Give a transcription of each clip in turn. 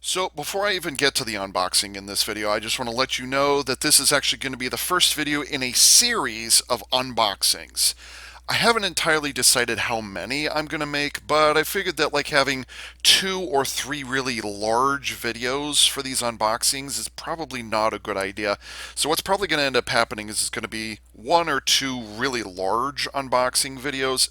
So before I even get to the unboxing in this video, I just want to let you know that this is actually going to be the first video in a series of unboxings. I haven't entirely decided how many I'm going to make, but I figured that like having 2 or 3 really large videos for these unboxings is probably not a good idea. So what's probably going to end up happening is it's going to be 1 or 2 really large unboxing videos,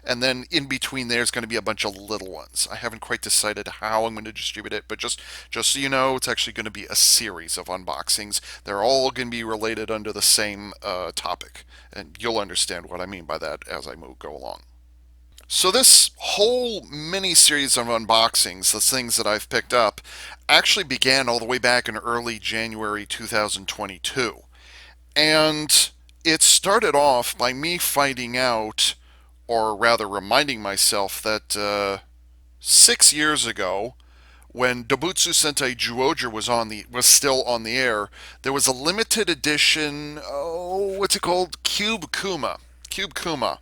and then in between there's going to be a bunch of little ones. I haven't quite decided how I'm going to distribute it, but just so you know, it's actually going to be a series of unboxings. They're all going to be related under the same topic, and you'll understand what I mean by that as I go along. So this whole mini series of unboxings, the things that I've picked up, actually began all the way back in early January 2022. And it started off by me finding out, or rather reminding myself, that 6 years ago, when Dobutsu Sentai Zyuohger was still on the air, there was a limited edition. Oh, what's it called? Cube Kuma. Cube Kuma.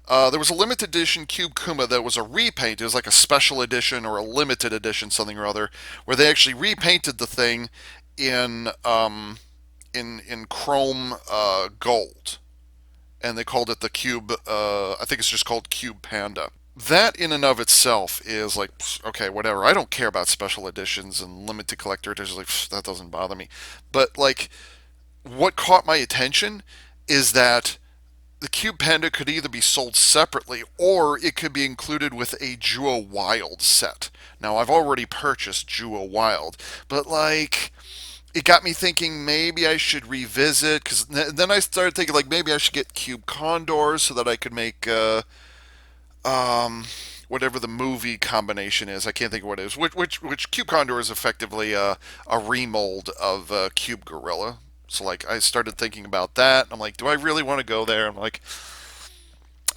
There was a limited edition Cube Kuma that was a repaint. It was like a special edition or a limited edition, something or other, where they actually repainted the thing in in chrome gold, and they called it the Cube. I think it's just called Cube Panda. That in and of itself is like, okay, whatever. I don't care about special editions and limited collector editions. Like, that doesn't bother me. But like, what caught my attention is that the Cube Panda could either be sold separately or it could be included with a Zyuoh Wild set. Now, I've already purchased Zyuoh Wild, but like, it got me thinking maybe I should revisit, because then I started thinking like maybe I should get Cube Condors so that I could make um, whatever the movie combination is. I can't think of what it is. Which Cube Condor is effectively a remold of Cube Gorilla. So like I started thinking about that. I'm like, do I really want to go there? I'm like,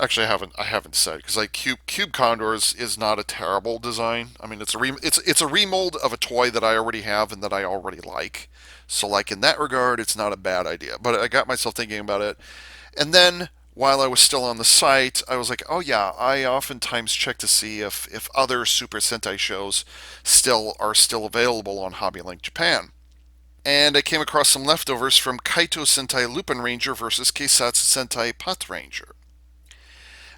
actually I haven't said, because like Cube Condor is not a terrible design. I mean it's a remold of a toy that I already have and that I already like. So like in that regard, it's not a bad idea. But I got myself thinking about it, and then while I was still on the site, I was like, oh yeah, I oftentimes check to see if other Super Sentai shows still available on HobbyLink Japan. And I came across some leftovers from Kaito Sentai Lupinranger versus Keisatsu Sentai Patranger.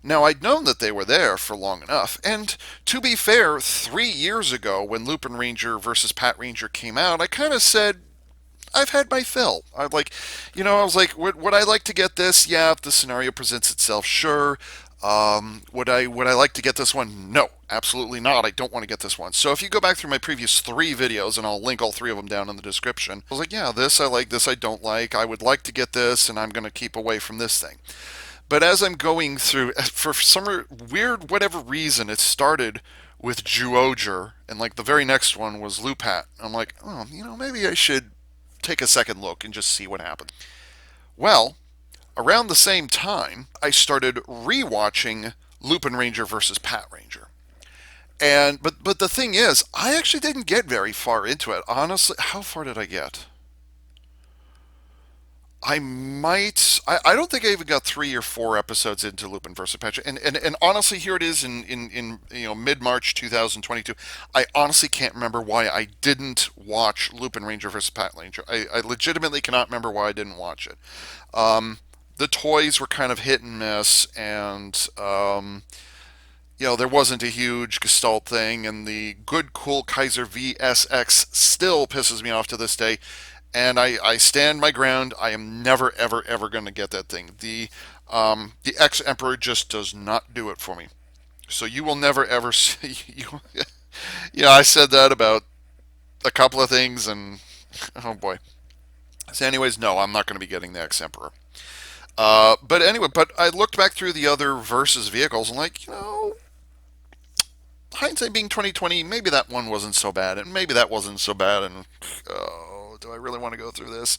Now, I'd known that they were there for long enough, and to be fair, 3 years ago when Lupinranger versus Patranger came out, I kind of said, I've had my fill. I was like, would I like to get this? Yeah, if the scenario presents itself, sure. Would I like to get this one? No, absolutely not. I don't want to get this one. So if you go back through my previous 3 videos, and I'll link all 3 of them down in the description, I was like, yeah, this I like, this I don't like. I would like to get this, and I'm going to keep away from this thing. But as I'm going through, for some weird whatever reason, it started with Zyuohger, and like the very next one was LuPat. I'm like, oh, maybe I should take a second look and just see what happens. Well, around the same time, I started rewatching Lupinranger versus Patranger. And but the thing is, I actually didn't get very far into it. Honestly, how far did I get? I don't think I even got 3 or 4 episodes into Lupin versus Patrick. And honestly, here it is in mid March 2022. I honestly can't remember why I didn't watch Lupinranger versus Patranger. I legitimately cannot remember why I didn't watch it. The toys were kind of hit and miss, and there wasn't a huge Gestalt thing, and the Good Cool Kaiser VSX still pisses me off to this day. And I stand my ground. I am never, ever, ever going to get that thing. The X Emperor just does not do it for me. So you will never, ever see. Yeah, I said that about a couple of things, and oh boy. So, anyways, no, I'm not going to be getting the X Emperor. But anyway, I looked back through the other Versus vehicles and like, hindsight being 2020, maybe that one wasn't so bad, and maybe that wasn't so bad, and do I really want to go through this?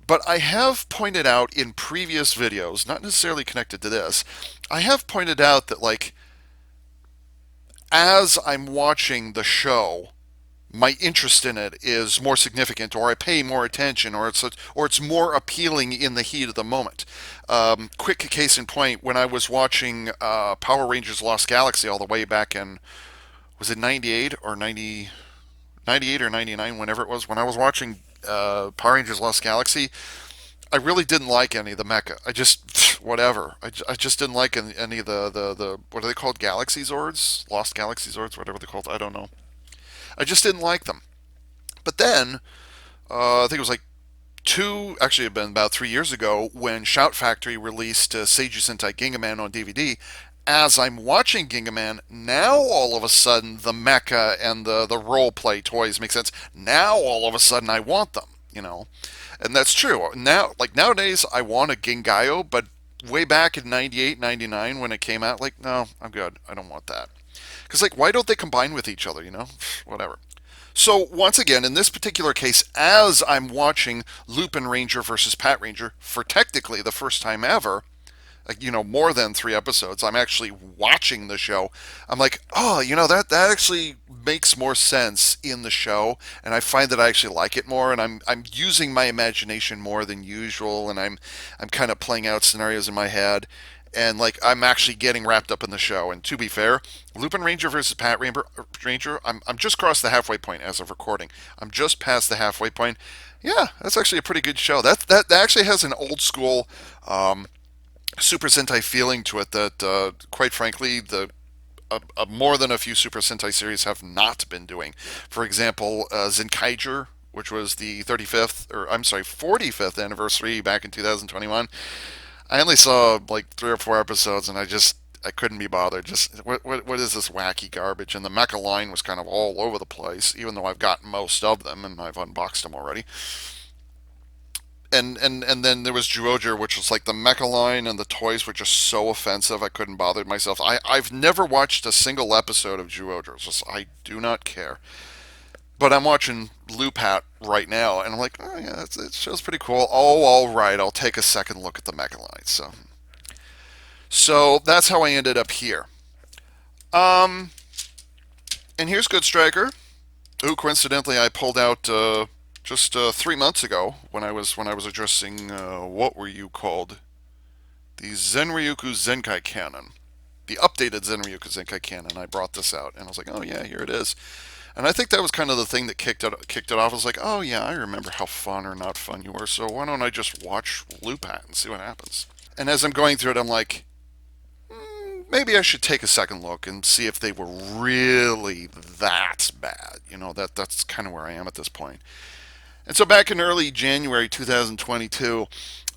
But I have pointed out in previous videos, not necessarily connected to this, I have pointed out that like as I'm watching the show, my interest in it is more significant, or I pay more attention, or it's more appealing in the heat of the moment. Quick case in point: when I was watching Power Rangers Lost Galaxy all the way back in, was it '98 or '90? 98 or 99, whenever it was, when I was watching Power Rangers Lost Galaxy, I really didn't like any of the mecha. I just, whatever. I just didn't like any of the, what are they called? Galaxy Zords? Lost Galaxy Zords, whatever they're called. I don't know. I just didn't like them. But then, I think it was like actually it had been about 3 years ago when Shout Factory released Seiju Sentai Gingaman on DVD. As I'm watching Gingaman, now all of a sudden the mecha and the role play toys make sense. Now all of a sudden I want them, you know. And that's true. Now, like nowadays, I want a Gingayo, but way back in 98, 99 when it came out, like, no, I'm good. I don't want that. Because, like, why don't they combine with each other, you know? Whatever. So, once again, in this particular case, as I'm watching Lupinranger versus Patranger for technically the first time ever, like, you know, more than 3 episodes, I'm actually watching the show. I'm like, oh, you know, that actually makes more sense in the show, and I find that I actually like it more, and I'm using my imagination more than usual, and I'm kind of playing out scenarios in my head, and like I'm actually getting wrapped up in the show. And to be fair, Lupinranger versus Patranger, I'm just across the halfway point as of recording. I'm just past the halfway point. Yeah, that's actually a pretty good show. That actually has an old school Super Sentai feeling to it that, quite frankly, the more than a few Super Sentai series have not been doing. For example, Zenkaiger, which was the 35th, or I'm sorry, 45th anniversary back in 2021. I only saw like 3 or 4 episodes, and I couldn't be bothered. Just what is this wacky garbage? And the mecha line was kind of all over the place, even though I've got most of them and I've unboxed them already. And then there was Zyuohger, which was like the mecha line, and the toys were just so offensive I couldn't bother myself. I've never watched a single episode of Zyuohger. Just I do not care. But I'm watching LuPat right now, and I'm like, oh yeah, it show's pretty cool. Oh, all right, I'll take a second look at the mecha line. So that's how I ended up here. Um, and here's Good Striker, who coincidentally I pulled out just 3 months ago when I was addressing what were you called, the Zenryuku Zenkai canon, the updated Zenryuku Zenkai canon. I brought this out, and I was like, oh yeah, here it is. And I think that was kind of the thing that kicked it off. I was like, oh yeah, I remember how fun or not fun you were. So why don't I just watch LuPat and see what happens? And as I'm going through it, I'm like, maybe I should take a second look and see if they were really that bad. You know, that's kind of where I am at this point. And so back in early January 2022,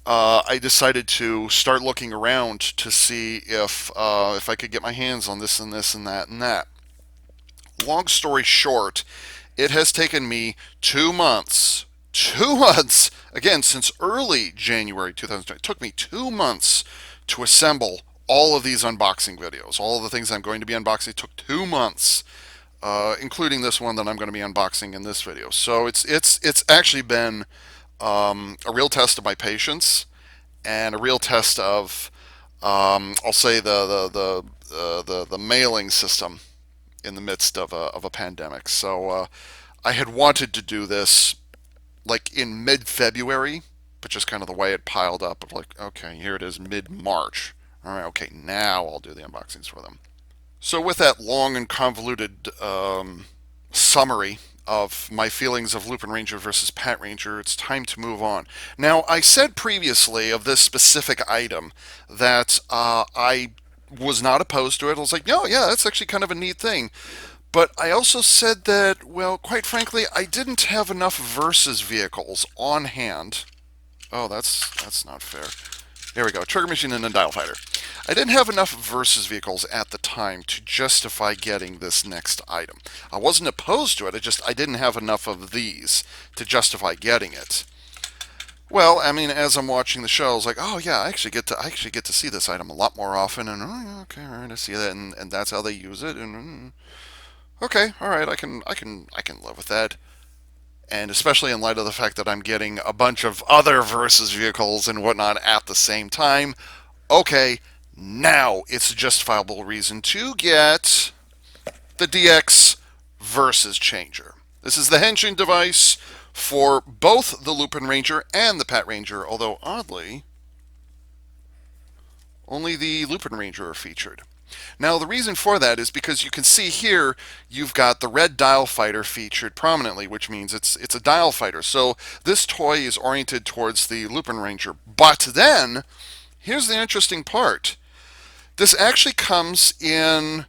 I decided to start looking around to see if I could get my hands on this and this and that and that. Long story short, it has taken me 2 months. 2 months again since early January 2020. It took me 2 months to assemble all of these unboxing videos. All of the things I'm going to be unboxing took 2 months, including this one that I'm going to be unboxing in this video. So it's actually been a real test of my patience and a real test of I'll say the mailing system in the midst of a pandemic. So I had wanted to do this like in mid-February, but just kind of the way it piled up of like, okay, here it is mid-March. All right, okay, now I'll do the unboxings for them. So with that long and convoluted summary of my feelings of Lupinranger versus Patranger, it's time to move on. Now, I said previously of this specific item that I was not opposed to it. I was like, no, yeah, that's actually kind of a neat thing. But I also said that, well, quite frankly, I didn't have enough versus vehicles on hand. Oh, that's not fair. There we go. Trigger Machine and a Dial Fighter. I didn't have enough versus vehicles at the time to justify getting this next item. I wasn't opposed to it. I didn't have enough of these to justify getting it. Well, I mean, as I'm watching the show, I was like, oh yeah, I actually get to see this item a lot more often, and oh yeah, okay, all right, I see that, and that's how they use it, and okay, all right, I can live with that. And especially in light of the fact that I'm getting a bunch of other versus vehicles and whatnot at the same time, okay, now it's a justifiable reason to get the DX versus changer. This is the henshin device for both the Lupinranger and the Patranger, although oddly, only the Lupinranger are featured. Now, the reason for that is because you can see here you've got the red dial fighter featured prominently, which means it's a dial fighter. So this toy is oriented towards the Lupinranger. But then, here's the interesting part. This actually comes in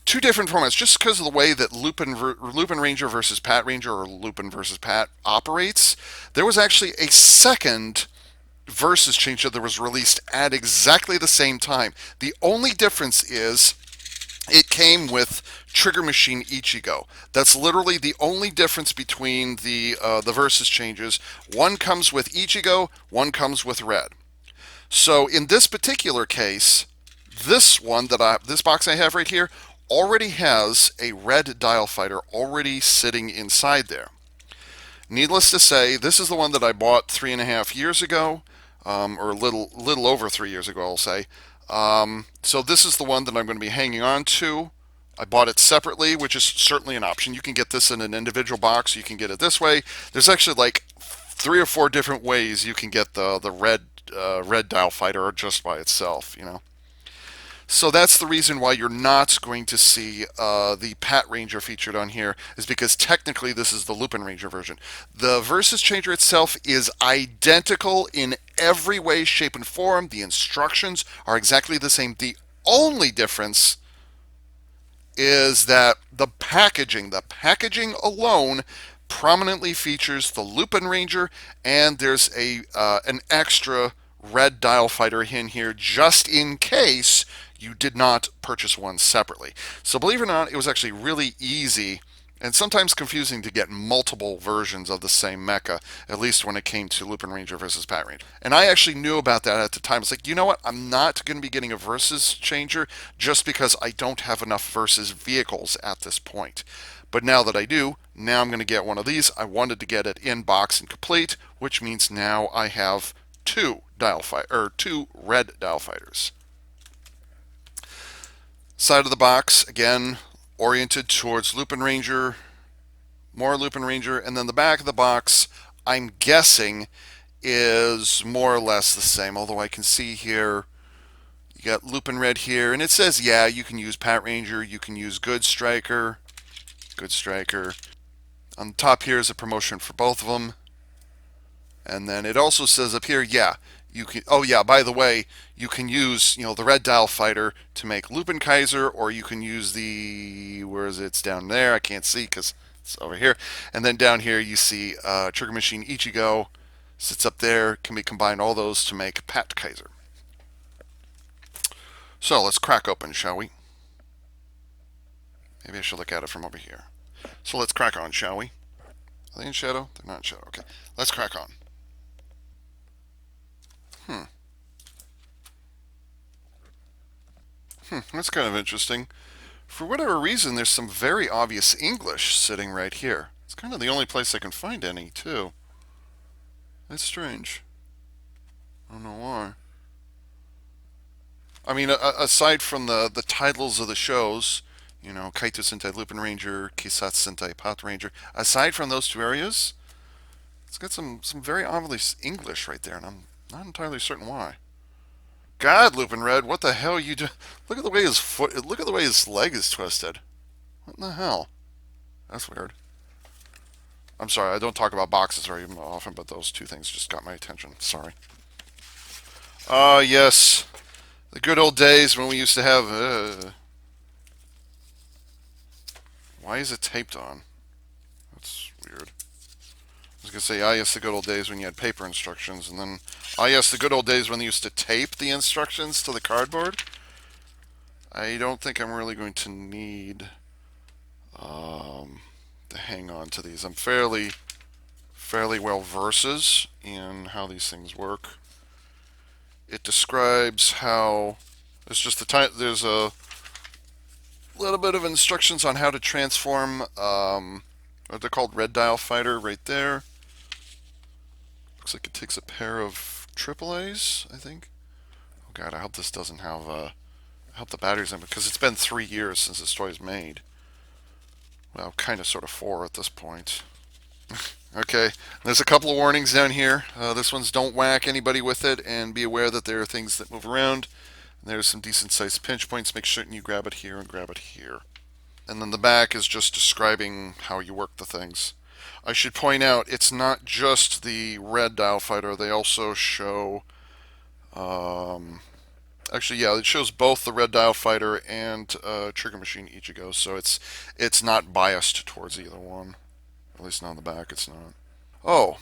two different formats, just because of the way that Lupinranger versus Patranger or Lupin versus Pat operates. There was actually a second versus changer that was released at exactly the same time. The only difference is it came with Trigger Machine Ichigō. That's literally the only difference between the versus changes. One comes with Ichigō, one comes with red. So in this particular case, this box I have right here already has a red dial fighter already sitting inside there. Needless to say, this is the one that I bought 3.5 years ago, or a little over 3 years ago, I'll say. So this is the one that I'm going to be hanging on to. I bought it separately, which is certainly an option. You can get this in an individual box. You can get it this way. There's actually like 3 or 4 different ways you can get the red dial fighter just by itself. So that's the reason why you're not going to see the Patranger featured on here, is because technically this is the Lupinranger version. The Versus Changer itself is identical in every way, shape, and form. The instructions are exactly the same. The only difference is that the packaging alone prominently features the Lupinranger, and there's an extra red dial fighter in here just in case you did not purchase one separately. So believe it or not, it was actually really easy and sometimes confusing to get multiple versions of the same mecha, at least when it came to Lupinranger versus Patranger. And I actually knew about that at the time. It's like, you know what? I'm not going to be getting a versus changer just because I don't have enough versus vehicles at this point. But now that I do, now I'm going to get one of these. I wanted to get it in box and complete, which means now I have two red dial fighters. Side of the box, again, oriented towards Lupinranger, more Lupinranger, and then the back of the box, I'm guessing, is more or less the same, although I can see here, you got Lupin Red here, and it says, yeah, you can use Patranger, you can use Good Striker. On the top here is a promotion for both of them, and then it also says up here, yeah, you can, oh yeah, by the way, you can use, the red dial fighter to make Lupinranger, or you can use where is it? It's down there. I can't see because it's over here. And then down here you see Trigger Machine Ichigō sits up there. Can we combine all those to make Patranger? So let's crack open, shall we? Maybe I should look at it from over here. So let's crack on, shall we? Are they in shadow? They're not in shadow. Okay, let's crack on. That's kind of interesting. For whatever reason, there's some very obvious English sitting right here. It's kind of the only place I can find any, too. That's strange. I don't know why. I mean, aside from the titles of the shows, Kaito Sentai Lupinranger, Kisatsu Sentai Patranger, aside from those two areas, it's got some very obvious English right there, and I'm not entirely certain why. God, Lupin Red, what the hell are you do? Look at the way his leg is twisted. What in the hell? That's weird. I'm sorry, I don't talk about boxes very often, but those two things just got my attention. Sorry. Ah, yes. The good old days when we used to have... Why is it taped on? That's weird. I was going to say, yes, the good old days when you had paper instructions, and then, yes, the good old days when they used to tape the instructions to the cardboard. I don't think I'm really going to need to hang on to these. I'm fairly well versed in how these things work. It describes how there's a little bit of instructions on how to transform what they're called red dial fighter right there. Looks like it takes a pair of AAAs, I think. Oh god, I hope this doesn't have I hope the battery's in, because it's been 3 years since this toy's made. Well, kind of, sort of 4 at this point. Okay, there's a couple of warnings down here. This one's don't whack anybody with it, and be aware that there are things that move around. There's some decent sized pinch points. Make sure you grab it here and grab it here. And then the back is just describing how you work the things. I should point out it's not just the red dial fighter. They also show, actually, yeah, it shows both the red dial fighter and Trigger Machine Ichigō. So it's not biased towards either one. At least not on the back. It's not. Oh,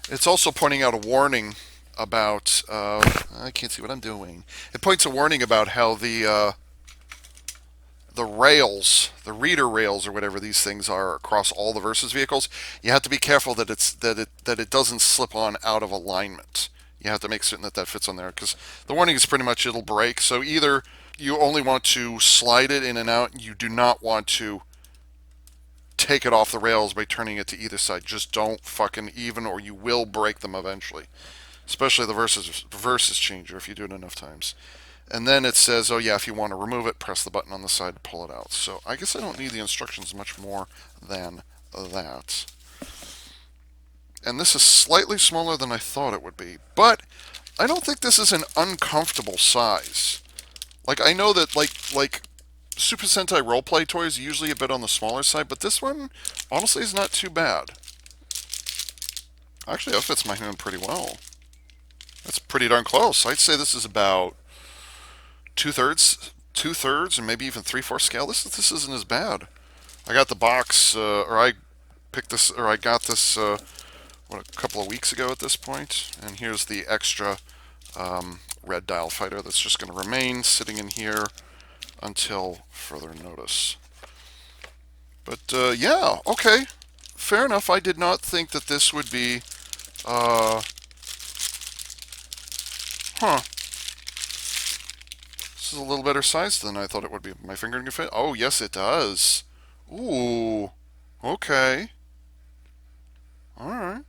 it's also pointing out a warning about. I can't see what I'm doing. It points a warning about how the rails, the reader rails or whatever these things are across all the Versus vehicles, you have to be careful that it doesn't slip on out of alignment. You have to make certain that that fits on there because the warning is pretty much it'll break. So either you only want to slide it in and out, you do not want to take it off the rails by turning it to either side. Just don't fucking even, or you will break them eventually. Especially the versus changer if you do it enough times. And then it says, oh yeah, if you want to remove it, press the button on the side to pull it out. So I guess I don't need the instructions much more than that. And this is slightly smaller than I thought it would be. But I don't think this is an uncomfortable size. Like, I know that, like Super Sentai roleplay toys are usually a bit on the smaller side, but this one, honestly, is not too bad. Actually, that fits my hand pretty well. That's pretty darn close. I'd say this is about two-thirds, and maybe even three-fourths scale. This isn't as bad. I got the box, or I picked this, or I got this, a couple of weeks ago at this point. And here's the extra red dial fighter that's just going to remain sitting in here until further notice. But yeah, okay, fair enough. I did not think that this would be, This is a little better size than I thought it would be. My finger can fit. Oh, yes, it does. Ooh. Okay. All right.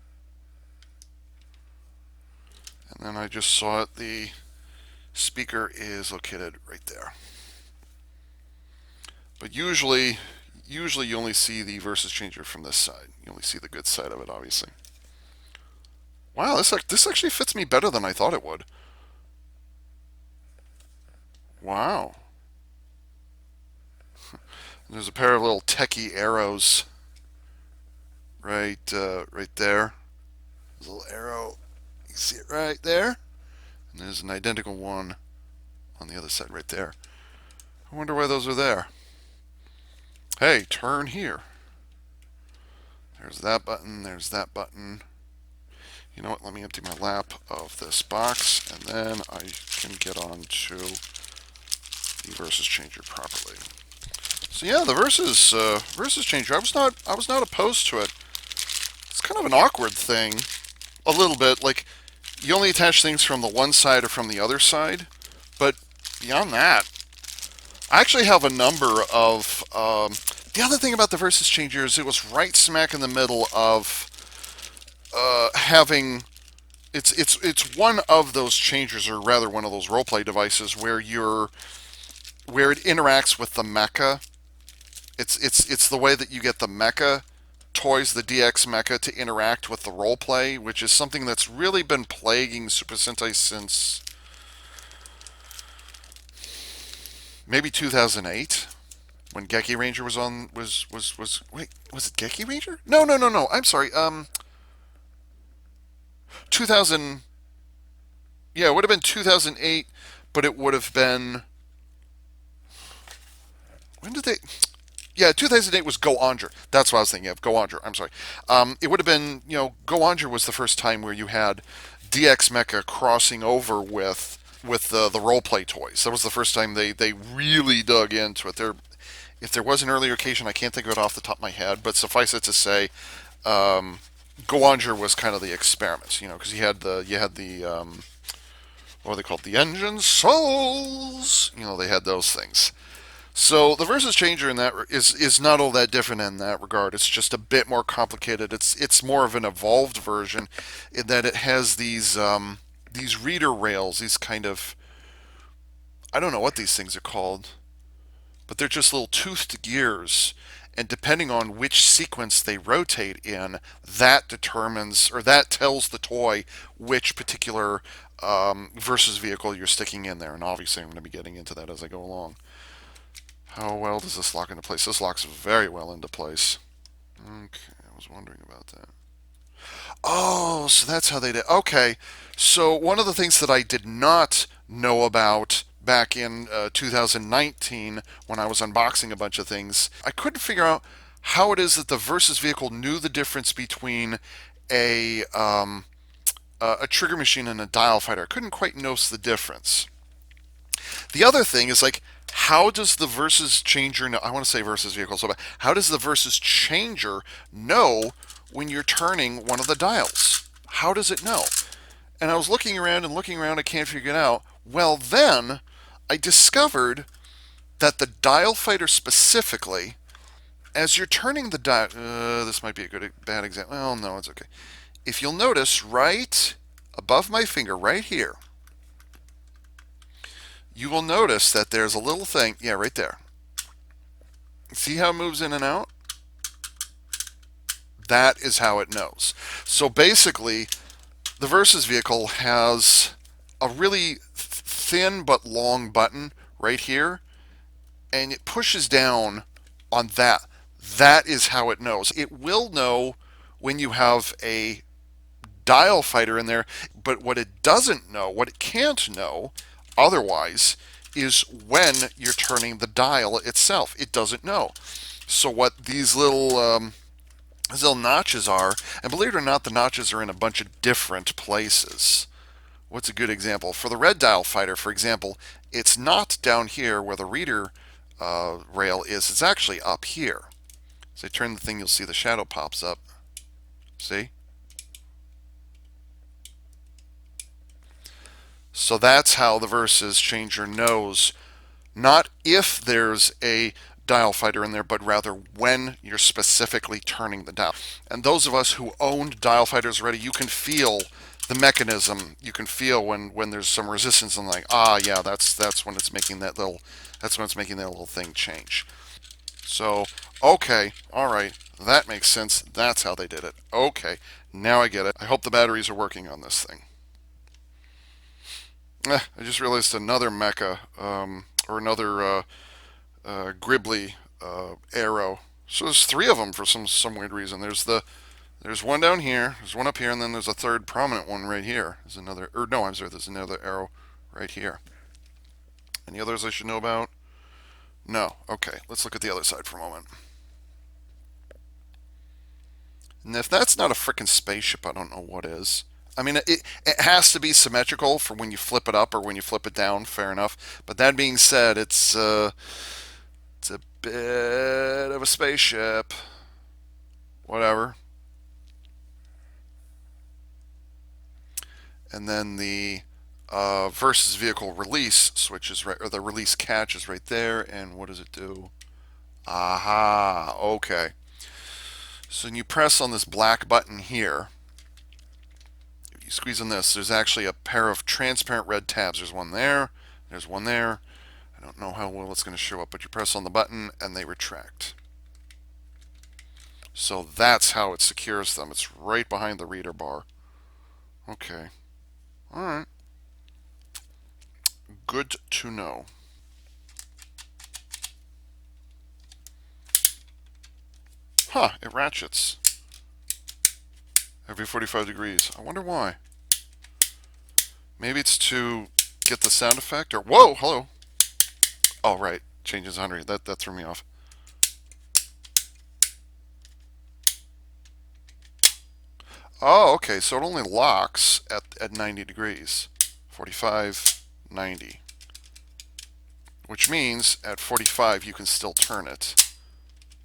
And then I just saw it. The speaker is located right there. But usually you only see the Versus changer from this side. You only see the good side of it, obviously. Wow, this actually fits me better than I thought it would. Wow. There's a pair of little techie arrows right right there. There's a little arrow. You see it right there? And there's an identical one on the other side right there. I wonder why those are there. Hey, turn here. There's that button. There's that button. You know what? Let me empty my lap of this box, and then I can get on to the Versus changer properly. So yeah, the Versus changer. I was not opposed to it. It's kind of an awkward thing, a little bit. Like you only attach things from the one side or from the other side, but beyond that, I actually have a number of. The other thing about the Versus changer is it was right smack in the middle of having. It's one of those changers, or rather one of those roleplay devices where it interacts with the mecha. It's the way that you get the mecha toys, the DX mecha, to interact with the roleplay, which is something that's really been plaguing Super Sentai since maybe 2008, when Geki Ranger was on. Wait, was it Geki Ranger? No. I'm sorry. 2000. Yeah, it would have been 2008, but it would have been. When did they? Yeah, 2008 was Go Onger. That's what I was thinking of. Go Onger. I'm sorry. It would have been, Go Onger was the first time where you had DX Mecha crossing over with the roleplay toys. That was the first time they really dug into it. If there was an earlier occasion, I can't think of it off the top of my head, but suffice it to say, Go Onger was kind of the experiment, because you had the what are they called? The Engine Souls. They had those things. So the Versus changer in that is not all that different in that regard. It's just a bit more complicated. It's more of an evolved version in that it has these reader rails, these kind of, I don't know what these things are called, but they're just little toothed gears, and depending on which sequence they rotate in, that determines, or that tells the toy which particular versus vehicle you're sticking in there. And obviously I'm going to be getting into that as I go along. How well does this lock into place? This locks very well into place. Okay, I was wondering about that. Oh, so that's how they did. Okay, so one of the things that I did not know about back in 2019 when I was unboxing a bunch of things, I couldn't figure out how it is that the Versus vehicle knew the difference between a a trigger machine and a dial fighter. I couldn't quite notice the difference. The other thing is like, how does the Versus changer know? I want to say Versus vehicle, so how does the Versus changer know when you're turning one of the dials? How does it know? And I was looking around and looking around, I can't figure it out. Well, then I discovered that the dial fighter specifically, as you're turning the dial, this might be a good bad example. Well, no, it's okay. If you'll notice, right above my finger, right here, you will notice that there's a little thing, yeah, right there. See how it moves in and out? That is how it knows. So basically, the Versus vehicle has a really thin but long button right here, and it pushes down on that. That is how it knows. It will know when you have a dial fighter in there, but what it doesn't know, what it can't know otherwise, is when you're turning the dial itself. It doesn't know. So what these little notches are, and believe it or not, the notches are in a bunch of different places. What's a good example? For the red dial fighter, for example, it's not down here where the reader rail is. It's actually up here. So I turn the thing, you'll see the shadow pops up. See? So that's how the Versus changer knows not if there's a dial fighter in there, but rather when you're specifically turning the dial. And those of us who owned dial fighters already, you can feel the mechanism. You can feel when there's some resistance and like, ah, yeah, that's when it's making that little thing change. So, okay, all right, that makes sense. That's how they did it. Okay, now I get it. I hope the batteries are working on this thing. I just realized another mecha, or another Gribbly arrow. So there's three of them for some weird reason. There's one down here, there's one up here, and then there's a third prominent one right here. There's another, or no, I'm sorry, there's another arrow right here. Any others I should know about? No. Okay, let's look at the other side for a moment. And if that's not a frickin' spaceship, I don't know what is. I mean, it has to be symmetrical for when you flip it up or when you flip it down. Fair enough. But that being said, it's a bit of a spaceship. Whatever. And then the Versus vehicle release switch is right, or the release catch is right there. And what does it do? Aha. Okay. So when you press on this black button here, if you squeeze on this, there's actually a pair of transparent red tabs. There's one there. There's one there. I don't know how well it's going to show up, but you press on the button and they retract. So that's how it secures them. It's right behind the reader bar. Okay. All right. Good to know. Huh, it ratchets every 45 degrees. I wonder why. Maybe it's to get the sound effect, or whoa, hello. Oh, right, changes 100. That threw me off. Oh, okay, so it only locks at 90 degrees. 45, 90. Which means at 45 you can still turn it.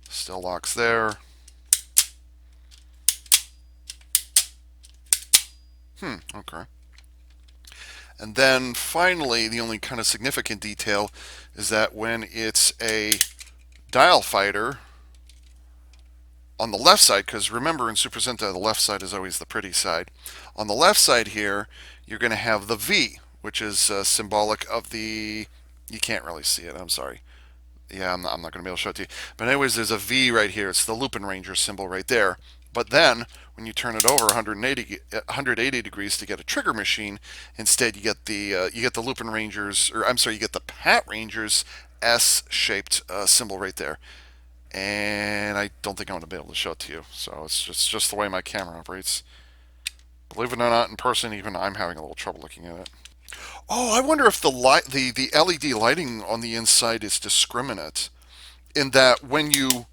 Still locks there. Okay. And then finally, the only kind of significant detail is that when it's a dial fighter on the left side, because remember in Super Sentai the left side is always the pretty side. On the left side here, you're going to have the V, which is symbolic of the, you can't really see it, I'm sorry. Yeah, I'm not going to be able to show it to you. But anyways, there's a V right here. It's the Lupinranger symbol right there. But then when you turn it over 180 degrees to get a trigger machine, instead you get the Lupinrangers, or I'm sorry, you get the Patrangers S-shaped symbol right there. And I don't think I'm going to be able to show it to you. So it's just the way my camera operates. Believe it or not, in person, even I'm having a little trouble looking at it. Oh, I wonder if the LED lighting on the inside is discriminate, in that when you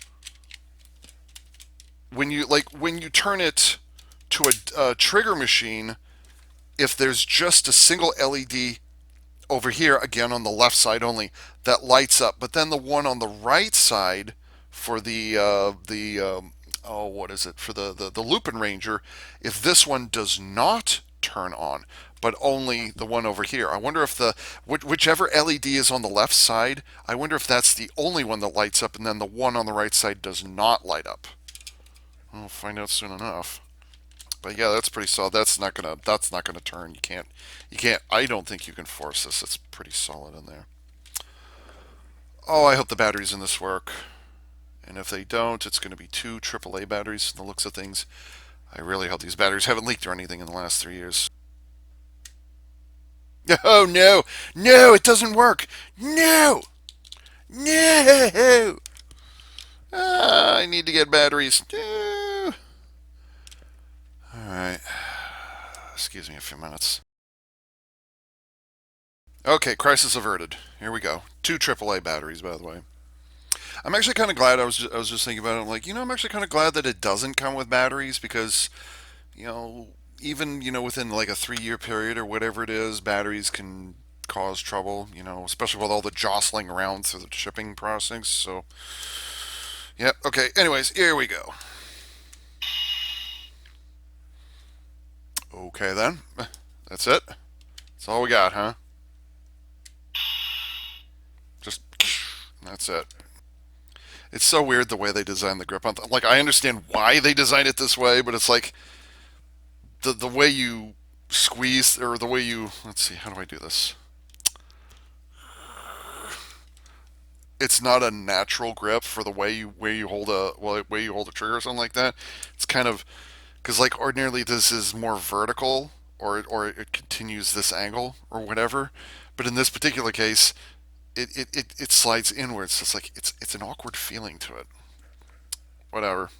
turn it to a trigger machine, if there's just a single LED over here, again on the left side only, that lights up, but then the one on the right side for what is it, for the Lupinranger, if this one does not turn on, but only the one over here. I wonder if whichever LED is on the left side, I wonder if that's the only one that lights up, and then the one on the right side does not light up. We'll find out soon enough. But yeah, that's pretty solid. That's not gonna turn. You can't. I don't think you can force this. It's pretty solid in there. Oh, I hope the batteries in this work. And if they don't, it's going to be 2 AAA batteries from the looks of things. I really hope these batteries haven't leaked or anything in the last 3 years. Oh no! No, it doesn't work! No! No! I need to get batteries. No! Alright. Excuse me a few minutes. Okay, crisis averted. Here we go. 2 AAA batteries, by the way. I'm actually kind of glad. I was just thinking about it. I'm like, I'm actually kind of glad that it doesn't come with batteries, because, you know, even, within like a 3-year period or whatever it is, batteries can cause trouble, especially with all the jostling around through the shipping process. So, yeah, okay. Anyways, here we go. Okay, then. That's it. That's all we got, huh? Just, that's it. It's so weird the way they designed the grip. Like, I understand why they designed it this way, but it's like the way you squeeze, or the way you, let's see, how do I do this? It's not a natural grip for the way you hold a trigger or something like that. It's kind of, because like ordinarily this is more vertical, or it continues this angle or whatever, but in this particular case, it slides inwards. It's like it's an awkward feeling to it. Whatever.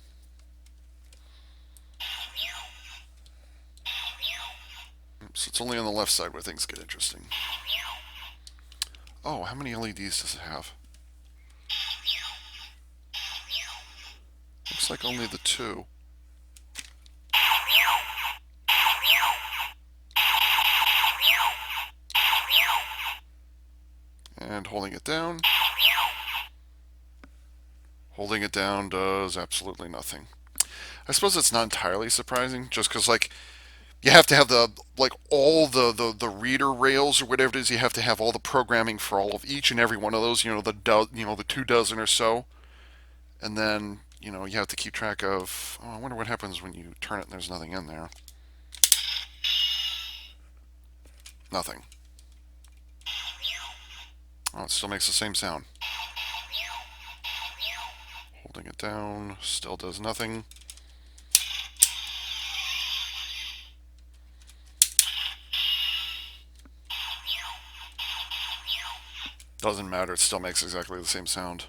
So it's only on the left side where things get interesting. Oh, how many LEDs does it have? Looks like only the 2. And holding it down. Holding it down does absolutely nothing. I suppose it's not entirely surprising, just because like you have to have all the reader rails or whatever it is. You have to have all the programming for all of each and every one of those. The 2 dozen or so, and then you have to keep track of. Oh, I wonder what happens when you turn it and there's nothing in there. Nothing. Oh, it still makes the same sound. Holding it down, still does nothing. Doesn't matter, it still makes exactly the same sound.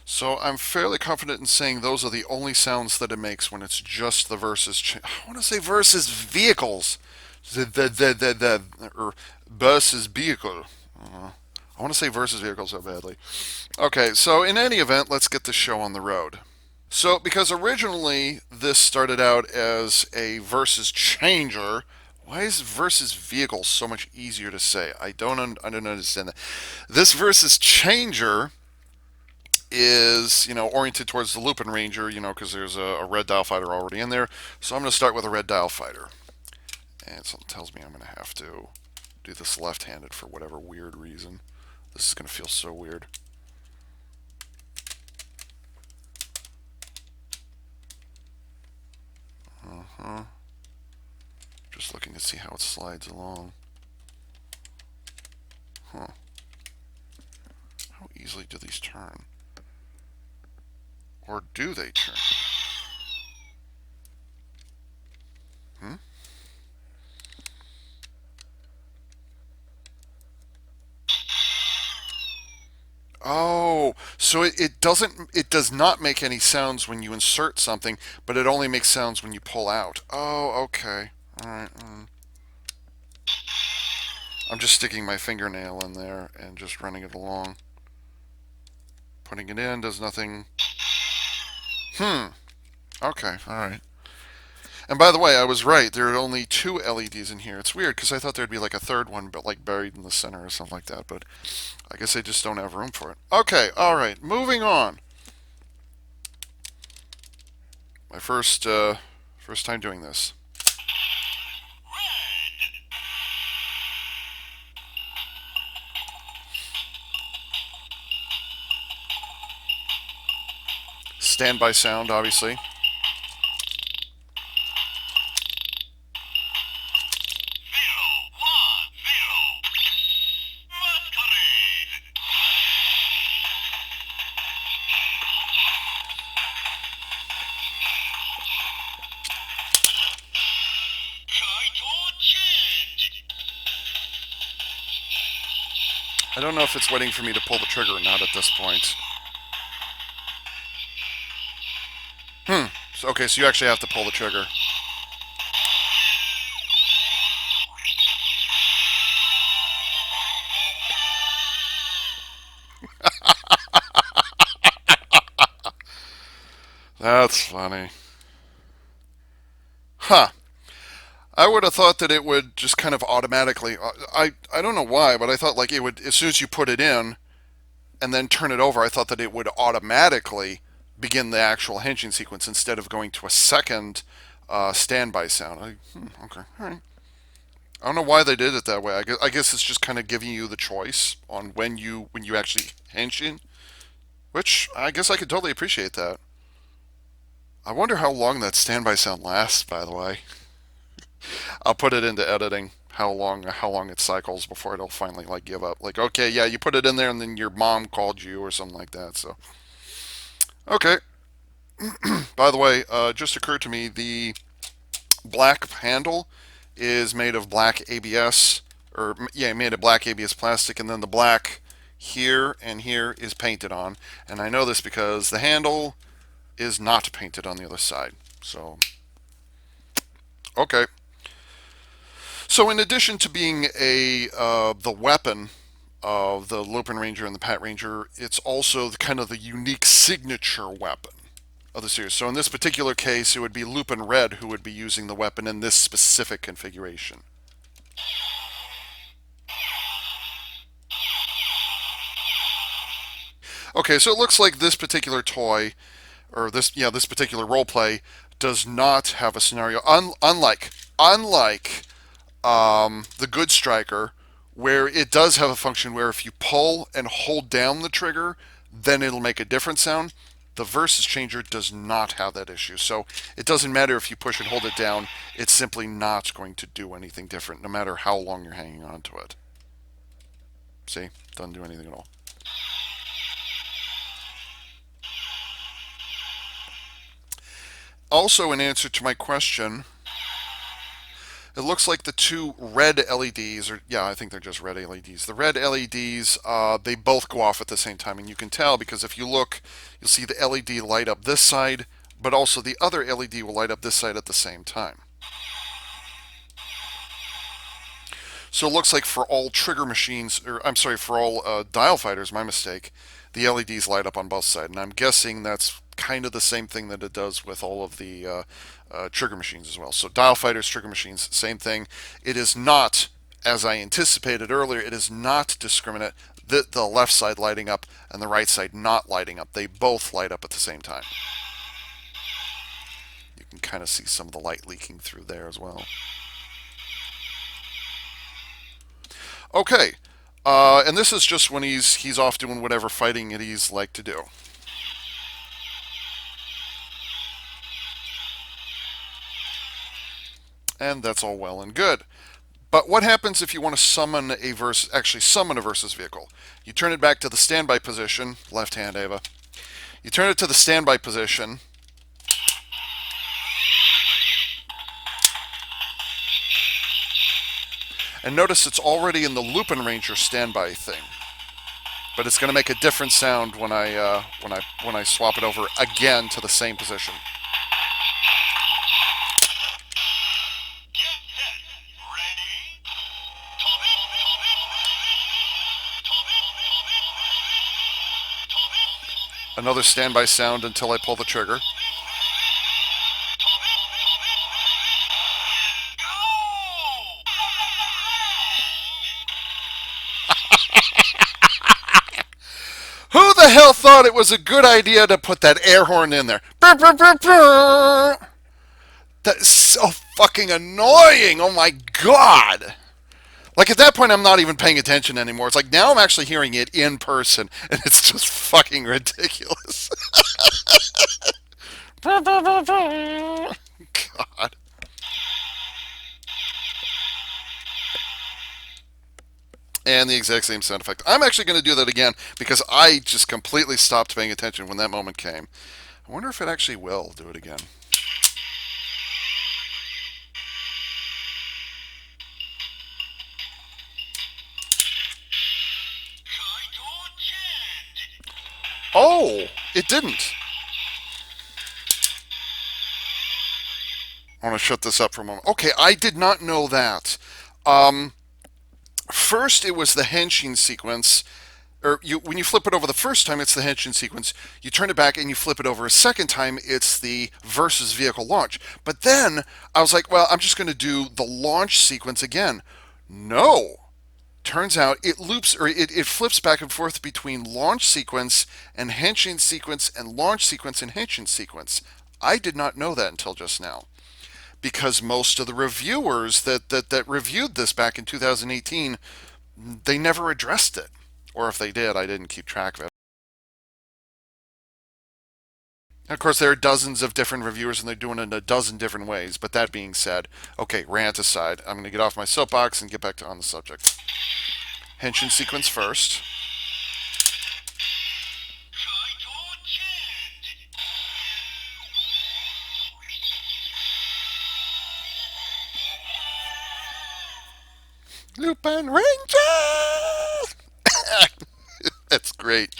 So I'm fairly confident in saying those are the only sounds that it makes when it's just the versus. I want to say versus vehicles, or versus vehicle. I want to say versus vehicles so badly. Okay, so in any event, let's get the show on the road. So, because originally this started out as a versus changer, why is versus vehicle so much easier to say? I don't understand that. This versus changer is, oriented towards the Lupinranger, because there's a red dial fighter already in there. So I'm going to start with a red dial fighter. And something tells me I'm going to have to do this left-handed for whatever weird reason. This is going to feel so weird. Uh-huh. Just looking to see how it slides along. Huh. How easily do these turn? Or do they turn? Hmm? Oh, so it does not make any sounds when you insert something, but it only makes sounds when you pull out. Oh, okay. All right. I'm just sticking my fingernail in there and just running it along. Putting it in does nothing. Okay, all right. And by the way, I was right. There are only two LEDs in here. It's weird because I thought there'd be like a third one, but like buried in the center or something like that. But I guess they just don't have room for it. Okay, all right. Moving on. My first time doing this. Standby sound, obviously. I don't know if it's waiting for me to pull the trigger or not at this point. So, okay, so you actually have to pull the trigger. That's funny. Huh. I would have thought that it would just kind of automatically. I don't know why, but I thought like it would, as soon as you put it in and then turn it over, I thought that it would automatically begin the actual hinging sequence instead of going to a second standby sound. Okay, all right. I don't know why they did it that way. I guess it's just kind of giving you the choice on when you actually hinge in, which I guess I could totally appreciate that. I wonder how long that standby sound lasts. By the way, I'll put it into editing. How long it cycles before it'll finally like give up. Like, okay, yeah, you put it in there, and then your mom called you or something like that. So, okay. By the way, just occurred to me the black handle is made of black ABS, or yeah, made of black ABS plastic, and then the black here and here is painted on. And I know this because the handle is not painted on the other side. So, okay. So, in addition to being the weapon of the Lupinranger and the Patranger, it's also kind of the unique signature weapon of the series. So in this particular case, it would be Lupin Red who would be using the weapon in this specific configuration. Okay, so it looks like this particular toy, or this particular role play, does not have a scenario. Unlike the Good Striker, where it does have a function where if you pull and hold down the trigger, then it'll make a different sound. The Versus Changer does not have that issue. So it doesn't matter if you push and hold it down, it's simply not going to do anything different, no matter how long you're hanging on to it. See? Doesn't do anything at all. Also, in answer to my question, it looks like the two red LEDs, or yeah, I think they're just red LEDs. The red LEDs, they both go off at the same time, and you can tell because if you look, you'll see the LED light up this side, but also the other LED will light up this side at the same time. So it looks like for all trigger machines, or I'm sorry, for all dial fighters, my mistake, the LEDs light up on both sides, and I'm guessing that's kind of the same thing that it does with all of the trigger machines as well. So dial fighters, trigger machines, same thing. It is not, as I anticipated earlier, it is not discriminate. The left side lighting up and the right side not lighting up. They both light up at the same time. You can kind of see some of the light leaking through there as well. Okay, and this is just when he's off doing whatever fighting it he's like to do. And that's all well and good. But what happens if you want to summon actually summon a versus vehicle? You turn it back to the standby position, left hand Ava. You turn it to the standby position. And notice it's already in the Lupinranger standby thing. But it's going to make a different sound when I swap it over again to the same position. Another standby sound until I pull the trigger. Who the hell thought it was a good idea to put that air horn in there? Brr, brr, brr, brr. That is so fucking annoying. Oh my god. Like at that point, I'm not even paying attention anymore. It's like now I'm actually hearing it in person, and it's just fucking ridiculous. God. And the exact same sound effect. I'm actually going to do that again because I just completely stopped paying attention when that moment came. I wonder if it actually will do it again. Oh, it didn't. I want to shut this up for a moment. Okay, I did not know that. First, it was the henshin sequence. When you flip it over the first time, it's the henshin sequence. You turn it back and you flip it over a second time, it's the versus vehicle launch. But then I was like, well, I'm just going to do the launch sequence again. No. Turns out it loops or it flips back and forth between launch sequence and henshin sequence and launch sequence and henshin sequence. I did not know that until just now. Because most of the reviewers that reviewed this back in 2018, they never addressed it. Or if they did, I didn't keep track of it. And of course, there are dozens of different reviewers and they're doing it in a dozen different ways. But that being said, okay, rant aside, I'm going to get off my soapbox and get back to on the subject. Henshin sequence first. Lupinranger! That's great.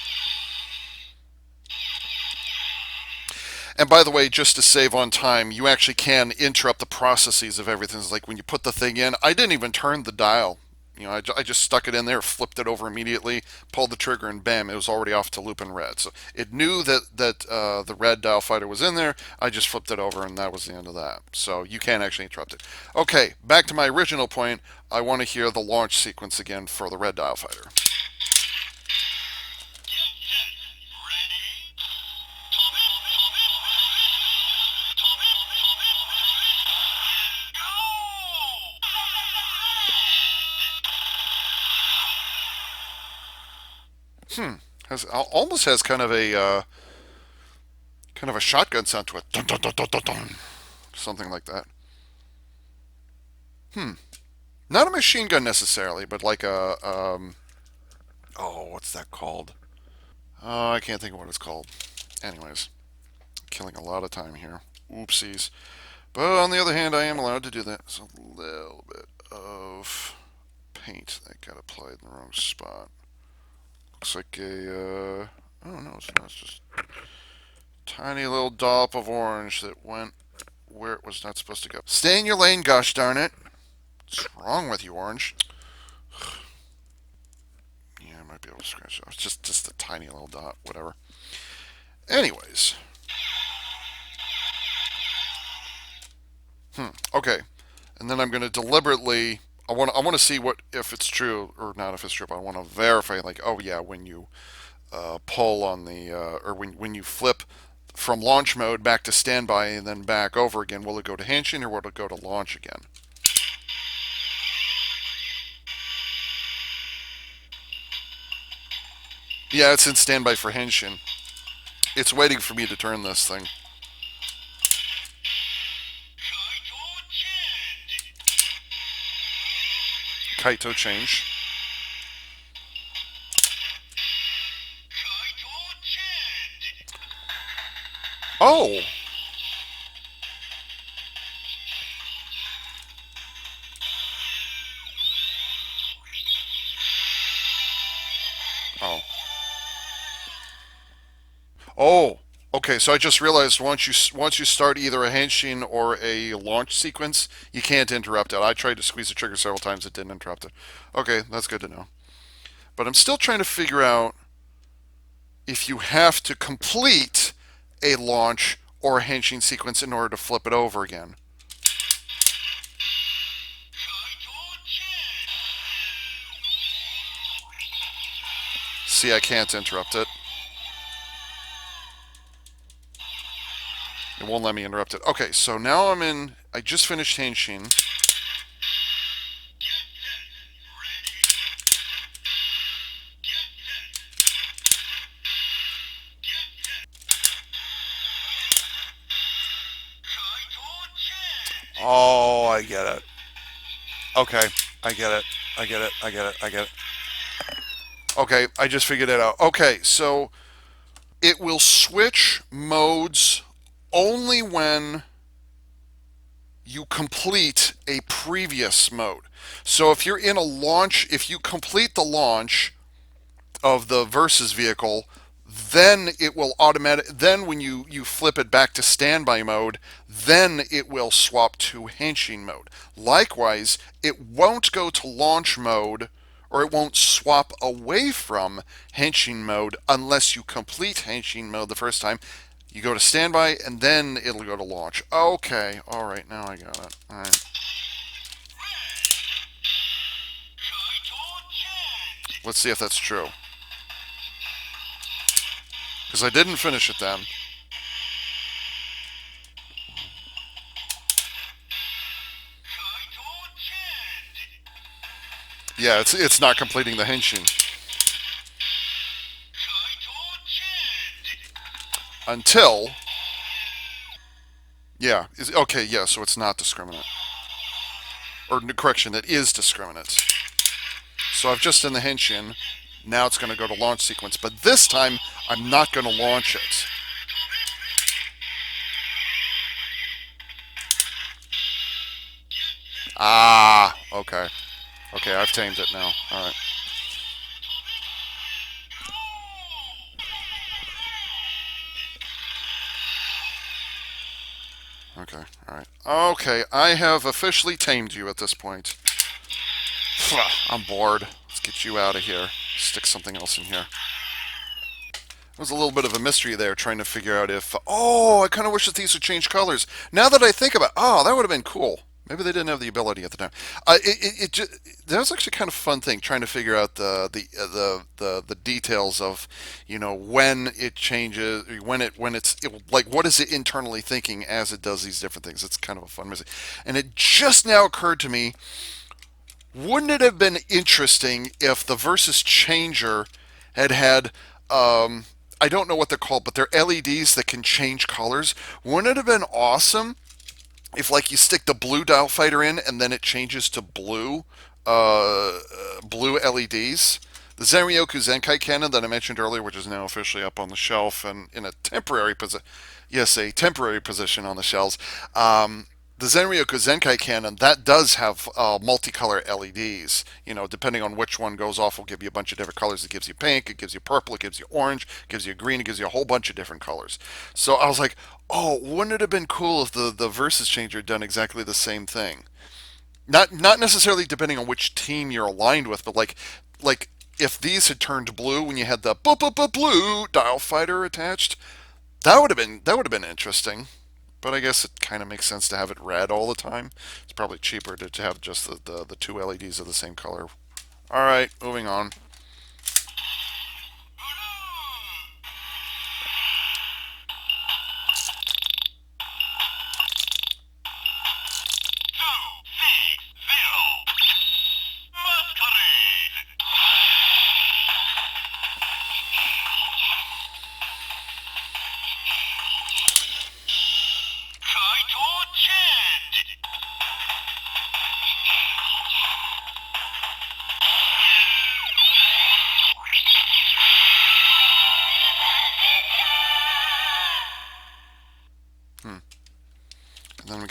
And by the way, just to save on time, you actually can interrupt the processes of everything. It's like when you put the thing in, I didn't even turn the dial. I just stuck it in there, flipped it over immediately, pulled the trigger, and bam, it was already off to loop in red. So it knew that the red dial fighter was in there. I just flipped it over, and that was the end of that. So you can actually interrupt it. Okay, back to my original point. I want to hear the launch sequence again for the red dial fighter. Almost has kind of a shotgun sound to it. Dun, dun, dun, dun, dun, dun. Something like that. Not a machine gun necessarily, but like a oh, what's that called? Oh, I can't think of what it's called. Anyways, killing a lot of time here. Oopsies. But on the other hand, I am allowed to do that. It's a little bit of paint that got applied in the wrong spot. Looks like a oh no, it's not. It's just a tiny little dollop of orange that went where it was not supposed to go. Stay in your lane, gosh darn it. What's wrong with you, orange? Yeah, I might be able to scratch it off. It's just a tiny little dot, whatever. Anyways. Okay. And then I'm going to deliberately I want to see what if it's true or not if it's true. But I want to verify like oh yeah when you pull on the or when you flip from launch mode back to standby and then back over again, will it go to henshin or will it go to launch again? Yeah, it's in standby for henshin. It's waiting for me to turn this thing. Kaito change. Oh! Oh. Oh! Okay, so I just realized once you start either a henshin or a launch sequence, you can't interrupt it. I tried to squeeze the trigger several times, it didn't interrupt it. Okay, that's good to know. But I'm still trying to figure out if you have to complete a launch or a henshin sequence in order to flip it over again. See, I can't interrupt it. It won't let me interrupt it. Okay, so now I just finished henshin. Oh, I get it. Okay, I get it. I get it. I get it. I get it. Okay, I just figured it out. Okay, so it will switch modes only when you complete a previous mode. So if you're in a launch, if you complete the launch of the versus vehicle, then it will then when you flip it back to standby mode, then it will swap to henshin mode. Likewise, it won't go to launch mode, or it won't swap away from henshin mode unless you complete henshin mode the first time. You go to standby and then it'll go to launch. Okay, all right, now I got it. All right. Let's see if that's true. Because I didn't finish it then. Yeah, it's not completing the henshin. Until... Yeah, okay, yeah, so it's not discriminate. Or, correction, it is discriminate. So I've just done the henshin. Now it's going to go to launch sequence. But this time, I'm not going to launch it. Ah, okay. Okay, I've tamed it now. All right. Okay, all right. Okay, I have officially tamed you at this point. I'm bored. Let's get you out of here. Stick something else in here. There was a little bit of a mystery there, trying to figure out if... Oh, I kind of wish that these would change colors. Now that I think about it, oh, that would have been cool. Maybe they didn't have the ability at the time. That was actually kind of a fun thing, trying to figure out the details of, when it changes, like, what is it internally thinking as it does these different things. It's kind of a fun mystery. And it just now occurred to me, wouldn't it have been interesting if the Versus Changer had I don't know what they're called, but they're LEDs that can change colors. Wouldn't it have been awesome if, like, you stick the blue dial fighter in and then it changes to blue LEDs? The Zenryoku Zenkai cannon that I mentioned earlier, which is now officially up on the shelf and in a temporary position, yes, a temporary position on the shelves. The Zenryoku Zenkai cannon, that does have multicolor LEDs. Depending on which one goes off, will give you a bunch of different colors. It gives you pink, it gives you purple, it gives you orange, it gives you green, it gives you a whole bunch of different colors. So I was like, oh, wouldn't it have been cool if the Versus Changer had done exactly the same thing? Not necessarily depending on which team you're aligned with, but like if these had turned blue when you had the blue dial fighter attached, that would have been interesting. But I guess it kind of makes sense to have it red all the time. It's probably cheaper to have just the two LEDs of the same color. All right, moving on.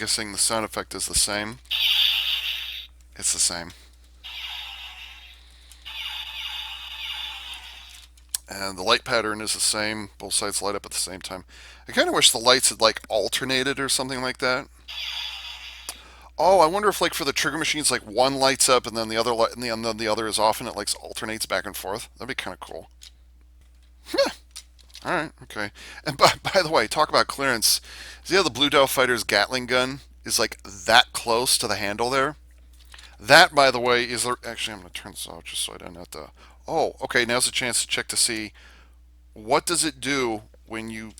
guessing the sound effect is the same. It's the same. And the light pattern is the same. Both sides light up at the same time. I kind of wish the lights had like alternated or something like that. Oh, I wonder if like for the trigger machines, like one lights up and then the other light, and then the other is off, and it like alternates back and forth. That'd be kind of cool. All right, okay. And by the way, talk about clearance. See how the Blue Dao Fighter's Gatling gun is like that close to the handle there? That, by the way, is actually I'm going to turn this off just so I don't have to. Oh, okay. Now's a chance to check to see what does it do when you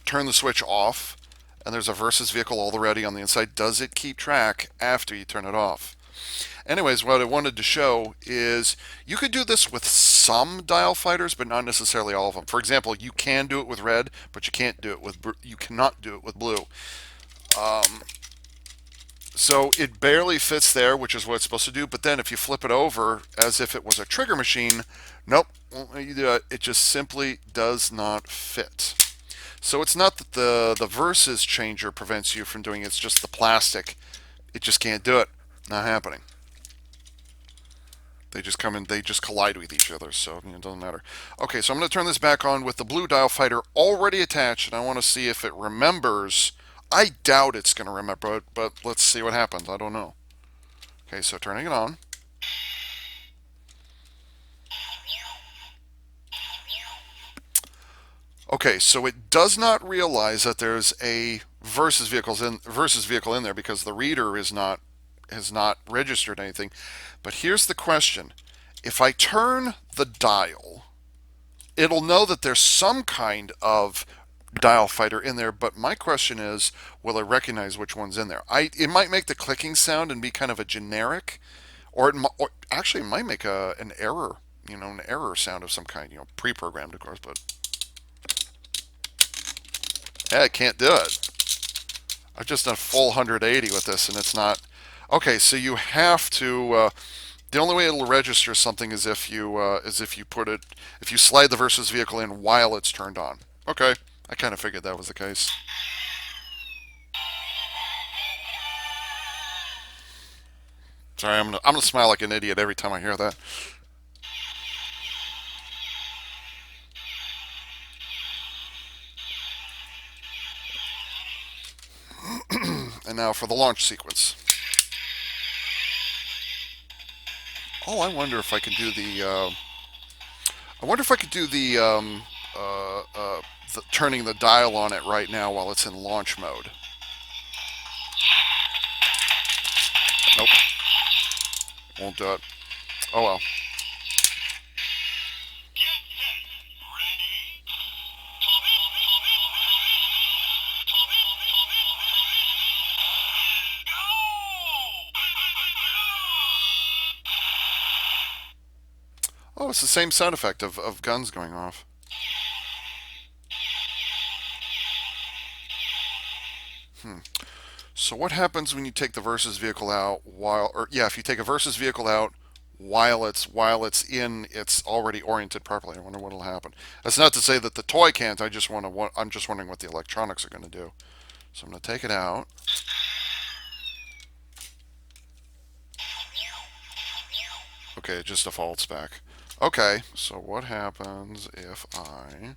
turn the switch off and there's a versus vehicle already on the inside. Does it keep track after you turn it off? Anyways, what I wanted to show is you could do this with some dial fighters, but not necessarily all of them. For example, you can do it with red, but you cannot do it with blue. So it barely fits there, which is what it's supposed to do. But then if you flip it over as if it was a trigger machine, nope, it just simply does not fit. So it's not that the versus changer prevents you from doing it, it's just the plastic. It just can't do it. Not happening. They just come in, they just collide with each other, so it doesn't matter. Okay, so I'm going to turn this back on with the Blue Dial Fighter already attached, and I want to see if it remembers. I doubt it's going to remember it, but let's see what happens. I don't know. Okay, so turning it on. Okay, so it does not realize that there's a versus vehicle in there because the reader has not registered anything. But here's the question. If I turn the dial, it'll know that there's some kind of dial fighter in there, but my question is, will it recognize which one's in there? It might make the clicking sound and be kind of a generic, or actually it might make an error, an error sound of some kind, pre-programmed, of course, but yeah, it can't do it. I've just done full 180 with this, and it's not. Okay, so you have to. The only way it'll register something is if you if you slide the versus vehicle in while it's turned on. Okay, I kind of figured that was the case. Sorry, I'm gonna smile like an idiot every time I hear that. And now for the launch sequence. Oh, I wonder if I can do the. I wonder if I could do the turning the dial on it right now while it's in launch mode. Nope. Won't do it. Oh well. Oh, it's the same sound effect of guns going off. So what happens when you take the versus vehicle out if you take a versus vehicle out while it's in, it's already oriented properly. I wonder what'll happen. That's not to say that the toy can't. I'm just wondering what the electronics are going to do. So I'm going to take it out. Okay, it just defaults back. Okay, so what happens if I...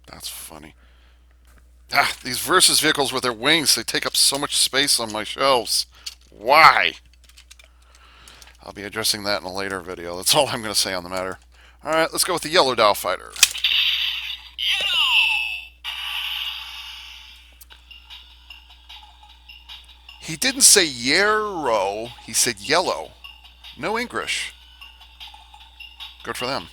That's funny. These versus vehicles with their wings, they take up so much space on my shelves. Why? I'll be addressing that in a later video. That's all I'm going to say on the matter. Alright, let's go with the Yellow Dial Fighter. He didn't say yarrow, he said yellow. No English. Good for them.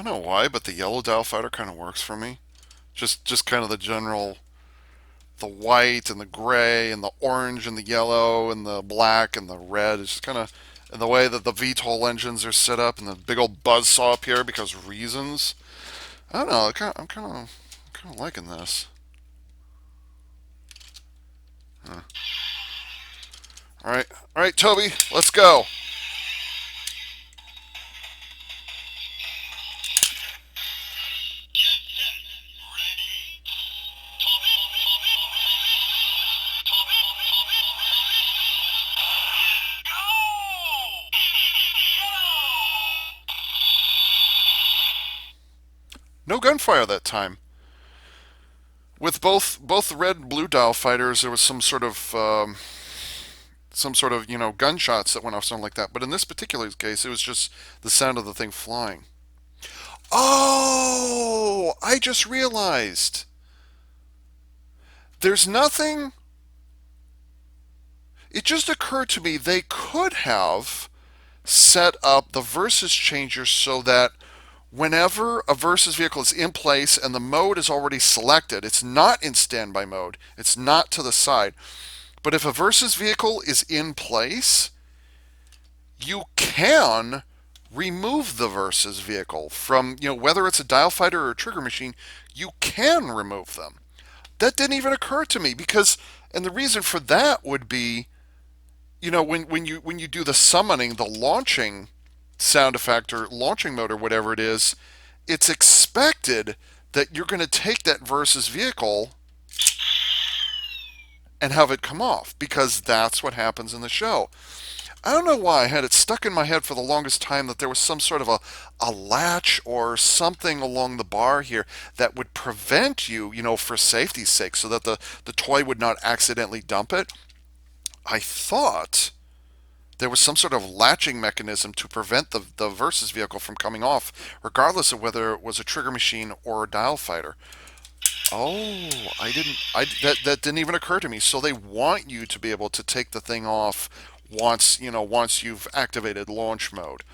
don't know why, but the yellow dial fighter kind of works for me. Just kind of the general, the white and the gray and the orange and the yellow and the black and the red. It's just kind of, and the way that the VTOL engines are set up and the big old buzzsaw up here because reasons. I don't know. I'm kind of liking this. Huh. All right, Toby, let's go. No gunfire that time. With both the red and blue dial fighters, there was some sort of gunshots that went off, something like that. But in this particular case, it was just the sound of the thing flying. Oh, I just realized there's nothing. It just occurred to me they could have set up the versus changer so that whenever a versus vehicle is in place and the mode is already selected, it's not in standby mode, it's not to the side. But if a versus vehicle is in place, you can remove the versus vehicle from, whether it's a dial fighter or a trigger machine, you can remove them. That didn't even occur to me because, and the reason for that would be, when you do the summoning, the launching sound effect or launching mode or whatever it is, it's expected that you're going to take that versus vehicle and have it come off because that's what happens in the show. I don't know why I had it stuck in my head for the longest time that there was some sort of a latch or something along the bar here that would prevent you, for safety's sake, so that the toy would not accidentally dump it. I thought there was some sort of latching mechanism to prevent the versus vehicle from coming off, regardless of whether it was a trigger machine or a dial fighter. Oh, that didn't even occur to me. So they want you to be able to take the thing off once you've activated launch mode.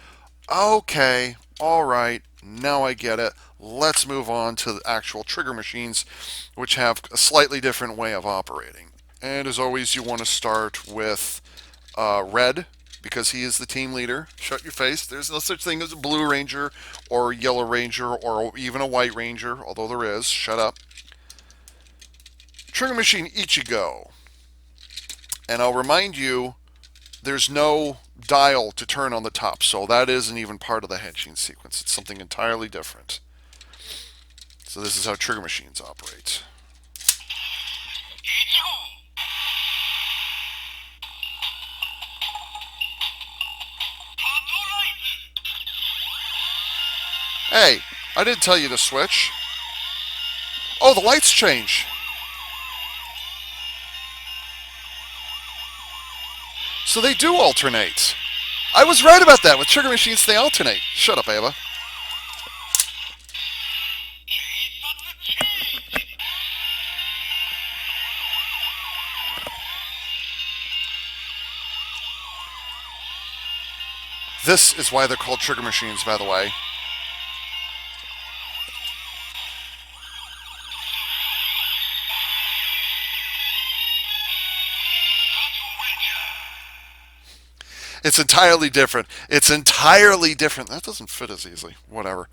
Okay, all right, now I get it. Let's move on to the actual trigger machines, which have a slightly different way of operating. And as always, you want to start with Red, because he is the team leader. Shut your face. There's no such thing as a Blue Ranger or Yellow Ranger or even a White Ranger, although there is. Shut up. Trigger machine Ichigō. And I'll remind you, there's no dial to turn on the top, so that isn't even part of the henching sequence. It's something entirely different. So this is how trigger machines operate. Hey, I didn't tell you to switch. Oh, the lights change. So they do alternate. I was right about that. With trigger machines, they alternate. Shut up, Ava. This is why they're called trigger machines, by the way. It's entirely different. It's entirely different. That doesn't fit as easily. Whatever.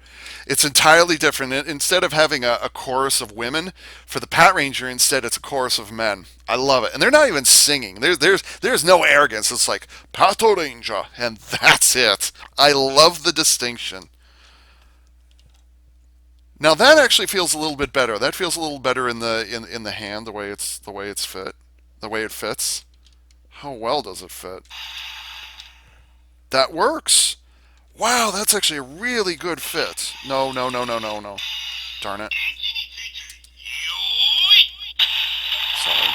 It's entirely different. Instead of having a chorus of women, for the Patranger, instead it's a chorus of men. I love it. And they're not even singing. There's no arrogance. It's like Patranger, and that's it. I love the distinction. Now that actually feels a little bit better. That feels a little better in the hand, the way it fits. How well does it fit? That works. Wow, that's actually a really good fit. No, no, no, no, no, no. Darn it. Sorry.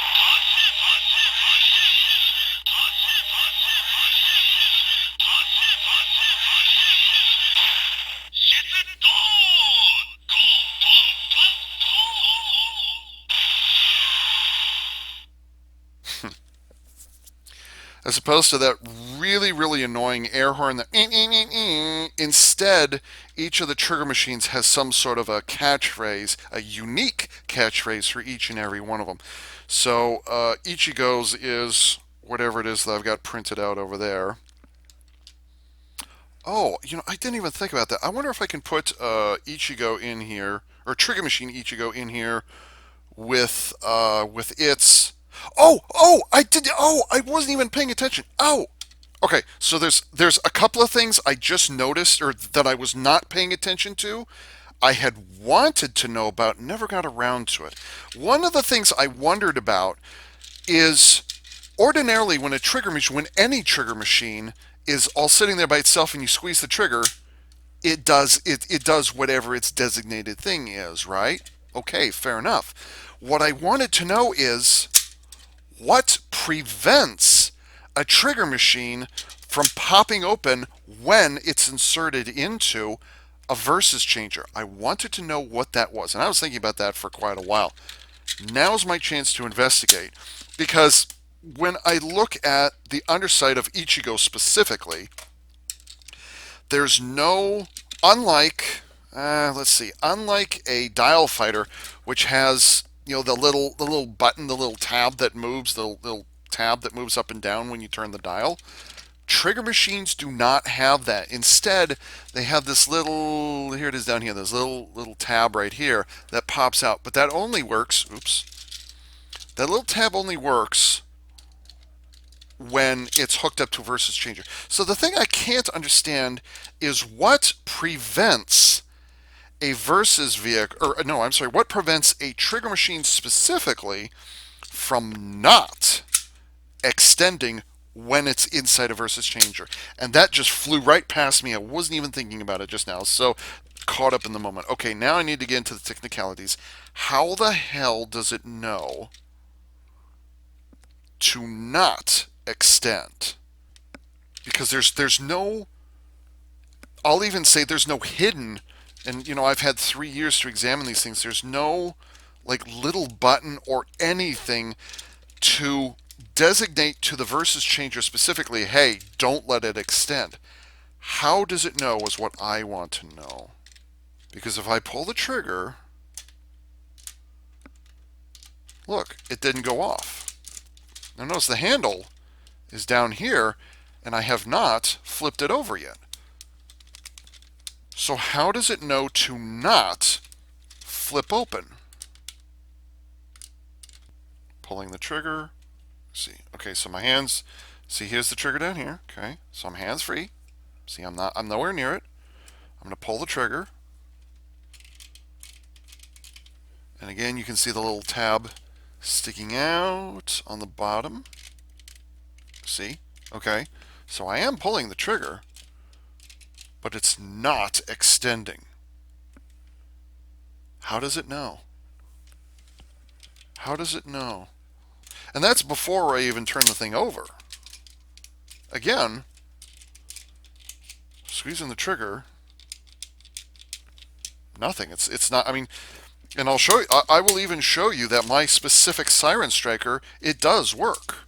as opposed to that really, really annoying air horn that instead each of the trigger machines has some sort of a catchphrase, a unique catchphrase for each and every one of them. So Ichigō's is whatever it is that I've got printed out over there. Oh, I didn't even think about that. I wonder if I can put Ichigō in here, or Trigger Machine Ichigō in here with its. Oh, I did. Oh, I wasn't even paying attention. Oh, okay. So there's a couple of things I just noticed, or that I was not paying attention to. I had wanted to know about, never got around to it. One of the things I wondered about is ordinarily when any trigger machine is all sitting there by itself and you squeeze the trigger, it does whatever its designated thing is, right? Okay, fair enough. What I wanted to know is what prevents a trigger machine from popping open when it's inserted into a versus changer. I wanted to know what that was, and I was thinking about that for quite a while. Now's my chance to investigate, because when I look at the underside of Ichigō specifically, there's no, unlike a dial fighter, which has the little button, the little tab that moves, the little tab that moves up and down when you turn the dial. Trigger machines do not have that. Instead, they have this little, here it is down here, this little tab right here that pops out. But that only works, that little tab only works when it's hooked up to a versus changer. So the thing I can't understand is what prevents a versus vehicle, or no, I'm sorry, what prevents a trigger machine specifically from not extending when it's inside a versus changer. And that just flew right past me. I wasn't even thinking about it just now. So caught up in the moment. Okay, now I need to get into the technicalities. How the hell does it know to not extend? Because there's no, I'll even say there's no hidden, and I've had 3 years to examine these things. There's no like little button or anything to designate to the versus changer specifically, hey, don't let it extend. How does it know is what I want to know. Because if I pull the trigger, look, it didn't go off. Now notice the handle is down here, and I have not flipped it over yet. So how does it know to not flip open? Pulling the trigger. See, okay, so my hands, see, here's the trigger down here. Okay, so I'm hands free. See, I'm nowhere near it. I'm going to pull the trigger. And again, you can see the little tab sticking out on the bottom. See? Okay, so I am pulling the trigger, but it's not extending. How does it know? How does it know? And that's before I even turn the thing over. Again, squeezing the trigger, nothing. It's not, I mean, and I'll show you, I will even show you that my specific Siren Striker, it does work.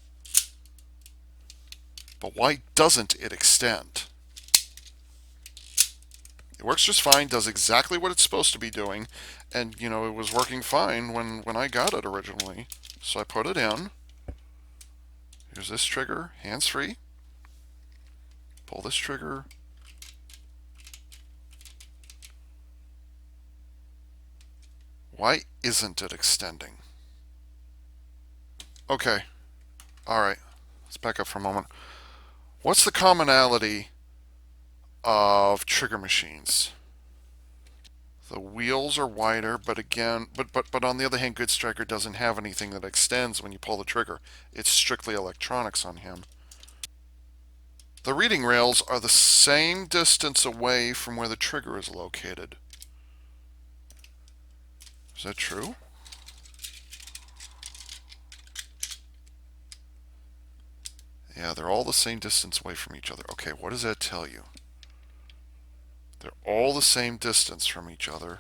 But why doesn't it extend? It works just fine, does exactly what it's supposed to be doing, and it was working fine when I got it originally. So I put it in. Here's this trigger, hands-free. Pull this trigger. Why isn't it extending? Okay. Alright. Let's back up for a moment. What's the commonality of trigger machines? The wheels are wider, but again, but on the other hand, Good Striker doesn't have anything that extends when you pull the trigger. It's strictly electronics on him. The reading rails are the same distance away from where the trigger is located. Is that true? Yeah, they're all the same distance away from each other. Okay, what does that tell you? They're all the same distance from each other.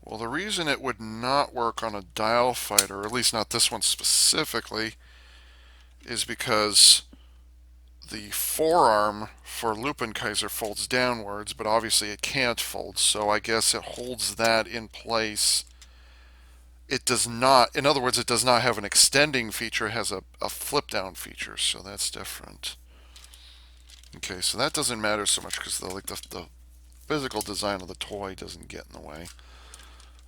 Well, the reason it would not work on a dial fighter, or at least not this one specifically, is because the forearm for Lupinranger folds downwards, but obviously it can't fold, so I guess it holds that in place. It does not, in other words, it does not have an extending feature, it has a flip down feature, so that's different. Okay, so that doesn't matter so much because the physical design of the toy doesn't get in the way.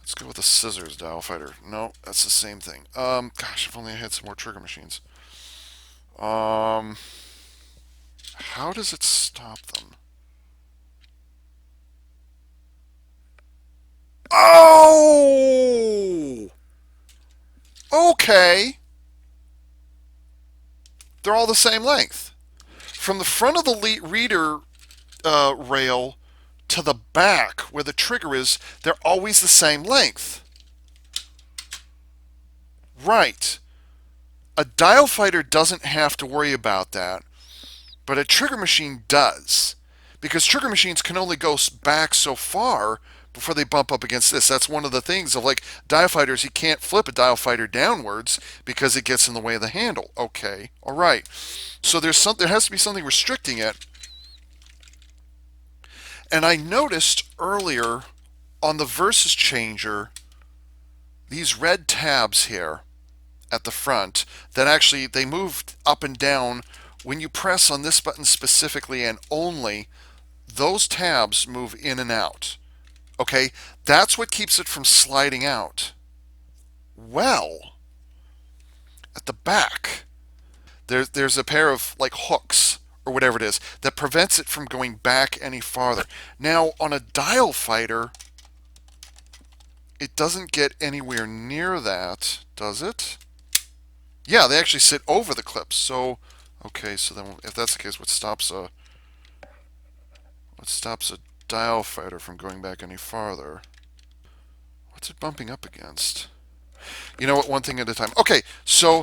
Let's go with the scissors dial fighter. No, that's the same thing. Gosh, if only I had some more trigger machines. How does it stop them? Oh! Okay. They're all the same length. From the front of the reader rail to the back where the trigger is, they're always the same length. Right. A dial fighter doesn't have to worry about that, but a trigger machine does. Because trigger machines can only go back so far before they bump up against this. That's one of the things of like dial fighters, you can't flip a dial fighter downwards because it gets in the way of the handle. Okay, all right. So there has to be something restricting it. And I noticed earlier on the Versus Changer, these red tabs here at the front that actually they moved up and down. When you press on this button specifically and only, those tabs move in and out. Okay, that's what keeps it from sliding out. Well, at the back, there's a pair of like hooks or whatever it is that prevents it from going back any farther. Now, on a dial fighter, it doesn't get anywhere near that, does it? Yeah, they actually sit over the clips. So, okay, so then if that's the case, what stops a dial fighter from going back any farther? What's it bumping up against? You know what? One thing at a time. Okay, so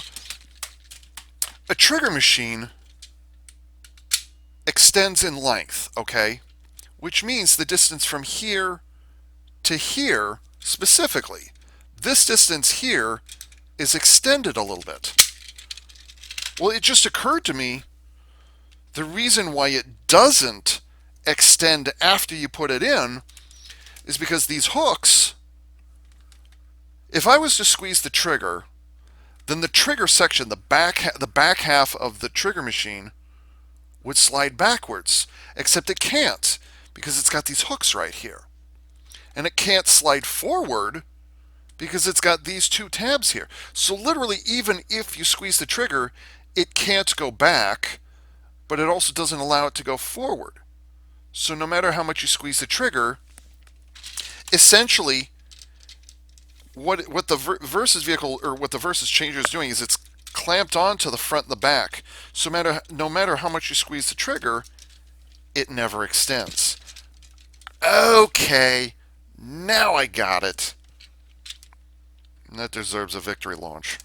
a trigger machine extends in length, okay? Which means the distance from here to here, specifically, this distance here is extended a little bit. Well, it just occurred to me the reason why it doesn't extend after you put it in is because these hooks, if I was to squeeze the trigger, then the trigger section, the back half of the trigger machine would slide backwards, except it can't because it's got these hooks right here. And it can't slide forward because it's got these two tabs here. So literally, even if you squeeze the trigger, it can't go back, but it also doesn't allow it to go forward. So no matter how much you squeeze the trigger, essentially what the Versus vehicle or what the Versus Changer is doing is it's clamped onto the front and the back. So no matter how much you squeeze the trigger, it never extends. Okay, now I got it. And that deserves a victory launch.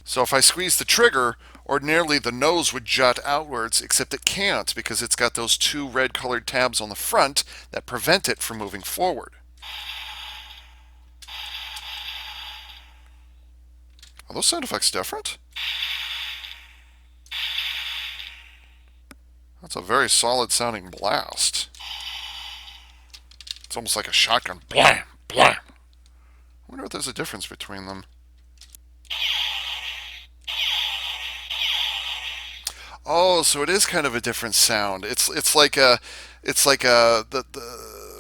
So if I squeeze the trigger, ordinarily the nose would jut outwards, except it can't because it's got those two red colored tabs on the front that prevent it from moving forward. Are those sound effects different? That's a very solid sounding blast. It's almost like a shotgun. Blam! Blam! I wonder if there's a difference between them. Oh, so it is kind of a different sound. It's like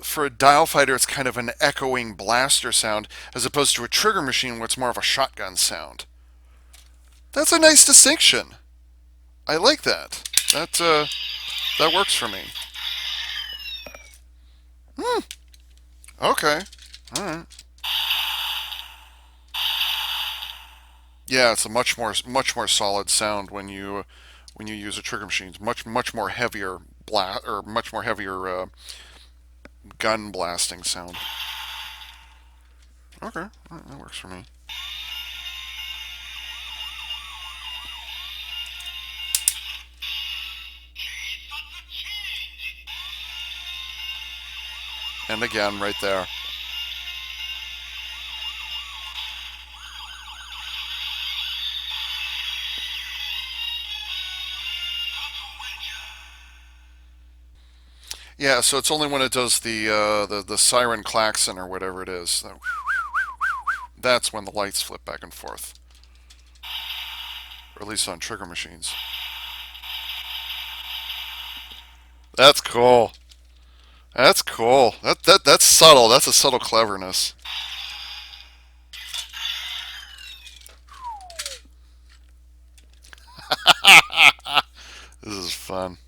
for a dial fighter, it's kind of an echoing blaster sound, as opposed to a trigger machine where it's more of a shotgun sound. That's a nice distinction. I like that. That works for me. Okay. All right. Yeah, it's a much more solid sound when you use a trigger machine. It's much more heavier gun blasting sound. Okay, that works for me. And again, right there. Yeah, so it's only when it does the siren klaxon or whatever it is. That's when the lights flip back and forth. Or at least on trigger machines. That's cool. That's cool. That's subtle. That's a subtle cleverness. This is fun.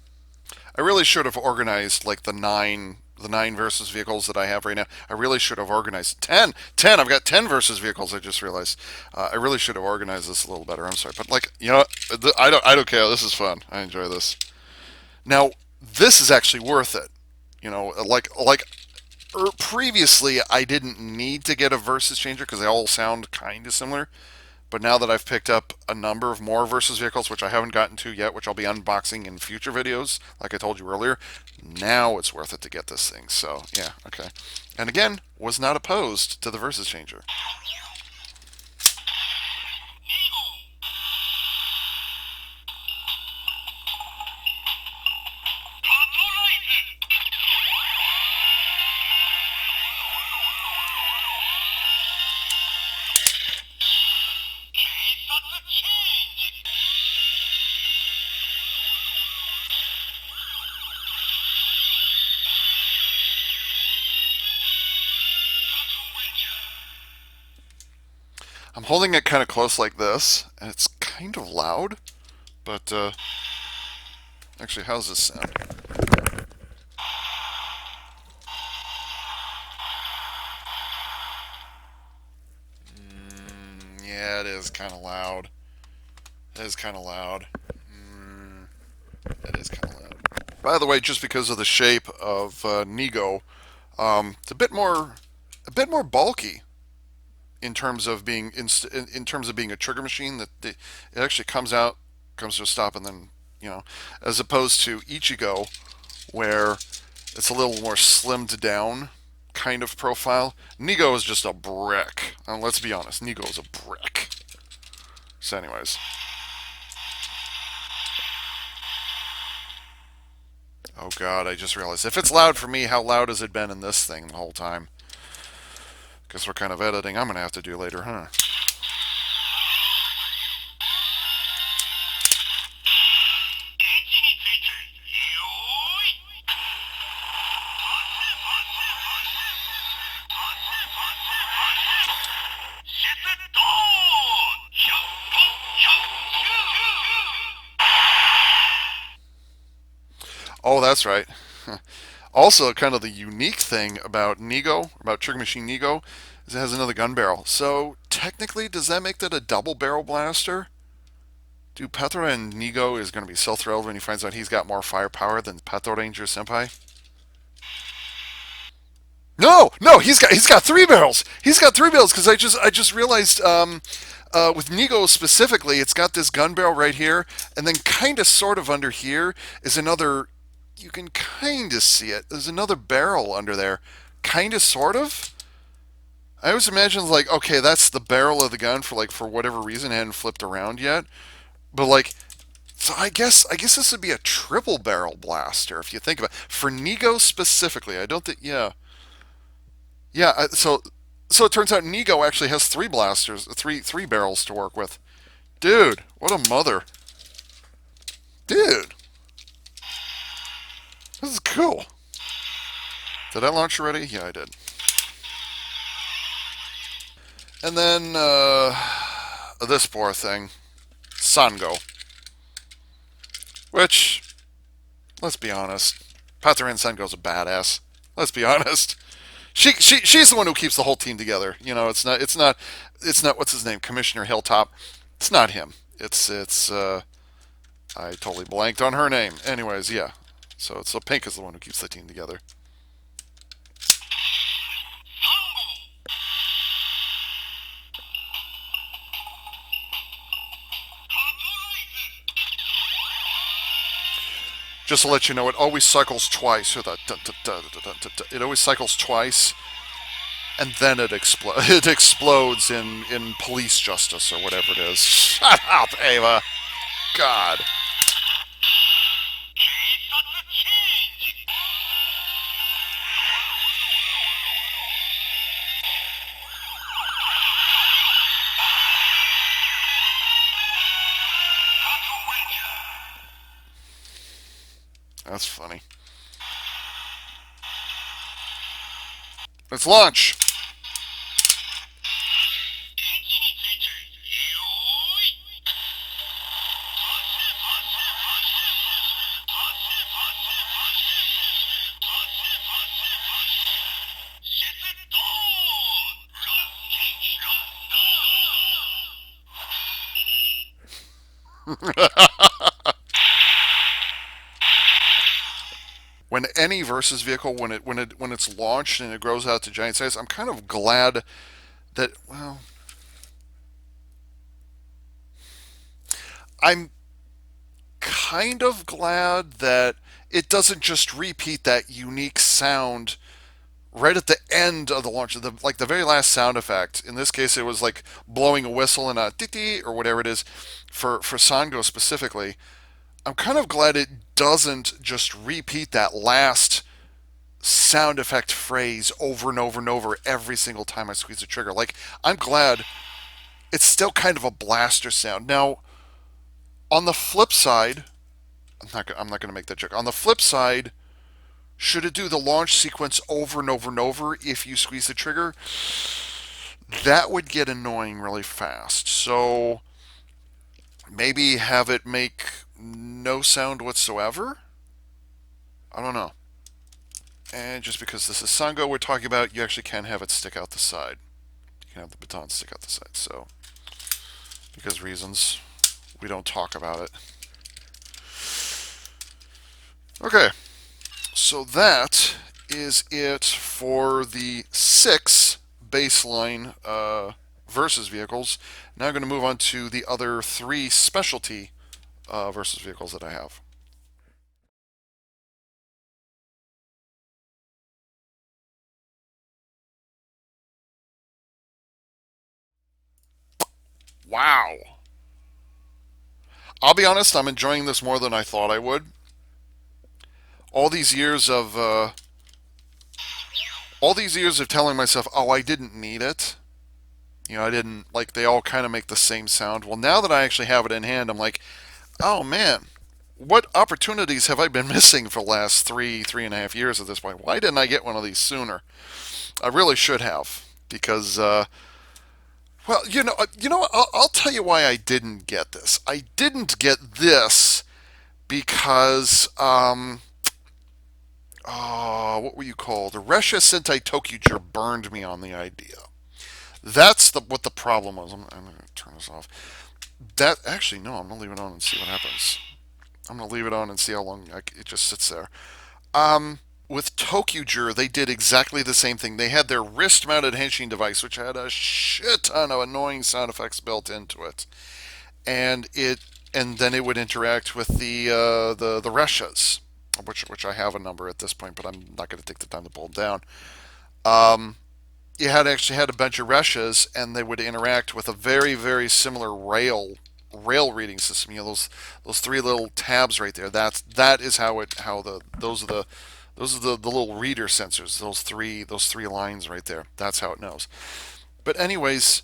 I really should have organized like the nine versus vehicles that I have right now. I really should have organized 10. 10. I've got 10 versus vehicles. I just realized. I really should have organized this a little better. I'm sorry, but like I don't care. This is fun. I enjoy this. Now this is actually worth it. Previously I didn't need to get a versus changer because they all sound kind of similar. But now that I've picked up a number of more versus vehicles, which I haven't gotten to yet, which I'll be unboxing in future videos, like I told you earlier, now it's worth it to get this thing. So, yeah, okay. And again, was not opposed to the versus changer. I'm holding it kind of close like this, and it's kind of loud, but actually, how's this sound? Yeah, it is kind of loud. It is kind of loud. It is kind of loud. By the way, just because of the shape of Nigō, it's a bit more bulky in terms of being in terms of being a trigger machine. It actually comes to a stop, and then as opposed to Ichigō, where it's a little more slimmed down kind of profile. Nigō is just a brick. Let's be honest, Nigō is a brick. So, anyways. Oh god, I just realized. If it's loud for me, how loud has it been in this thing the whole time? Guess what kind of editing I'm going to have to do later, huh? Oh, that's right. Also, kind of the unique thing about Nigō, about Trigger Machine Nigō, is it has another gun barrel. So, technically, does that make that a double barrel blaster? Dude, Petra and Nigō is going to be so thrilled when he finds out he's got more firepower than Patranger Senpai. No, no, he's got three barrels. He's got three barrels because I just realized with Nigō specifically, it's got this gun barrel right here, and then kind of sort of under here is another. You can kind of see it. There's another barrel under there, kind of sort of. I always imagine like, okay, that's the barrel of the gun for whatever reason it hadn't flipped around yet. But like, so I guess this would be a triple barrel blaster if you think about it. For Nigō specifically. I don't think yeah. So it turns out Nigō actually has three blasters, three barrels to work with. Dude, what a mother. Dude, this is cool. Did I launch already? Yeah, I did. And then this poor thing, Sangō, which, let's be honest, Patranger Sangō's a badass. Let's be honest. She's the one who keeps the whole team together. It's not what's his name, Commissioner Hilltop. It's not him. It's I totally blanked on her name. Anyways, yeah. So Pink is the one who keeps the team together. Just to let you know, it always cycles twice. It always cycles twice, and then it explodes. It explodes in police justice or whatever it is. Shut up, Ava. God. That's funny. Let's launch. When any versus vehicle, when it's launched and it grows out to giant size, I'm kind of glad that, well, I'm kind of glad that it doesn't just repeat that unique sound right at the end of the launch, like the very last sound effect. In this case, it was like blowing a whistle and a titi or whatever it is for Sangō specifically. I'm kind of glad it doesn't just repeat that last sound effect phrase over and over and over every single time I squeeze the trigger. Like, I'm glad it's still kind of a blaster sound. Now, on the flip side, I'm not going to make that joke. On the flip side, should it do the launch sequence over and over and over if you squeeze the trigger? That would get annoying really fast. So maybe have it make no sound whatsoever? I don't know. And just because this is Sangō we're talking about, you actually can have it stick out the side. You can have the baton stick out the side. So, because reasons, we don't talk about it. Okay, so that is it for the 6 baseline versus vehicles. Now I'm going to move on to the other 3 specialty versus vehicles that I have. Wow. I'll be honest, I'm enjoying this more than I thought I would. All these years of telling myself, "Oh, I didn't need it." You know, I didn't like they all kind of make the same sound. Well, now that I actually have it in hand, I'm like, "Oh man, what opportunities have I been missing for the last 3.5 years at this point? Why didn't I get one of these sooner? I really should have because well, I'll tell you why I didn't get this. I didn't get this because what were you called? Resha Sentai Tokyuger burned me on the idea. That's what the problem was. I'm going to turn this off. That actually no, I'm going to leave it on and see what happens. I'm going to leave it on and see how long it just sits there. With Tokyuger, they did exactly the same thing. They had their wrist-mounted henshin device, which had a shit ton of annoying sound effects built into it, and then it would interact with the reshas, which I have a number at this point, but I'm not going to take the time to pull them down. You actually had a bunch of reshas, and they would interact with a very very similar rail reading system. You know those 3 little tabs right there. That is how those are the little reader sensors. Those three lines right there. That's how it knows. But anyways,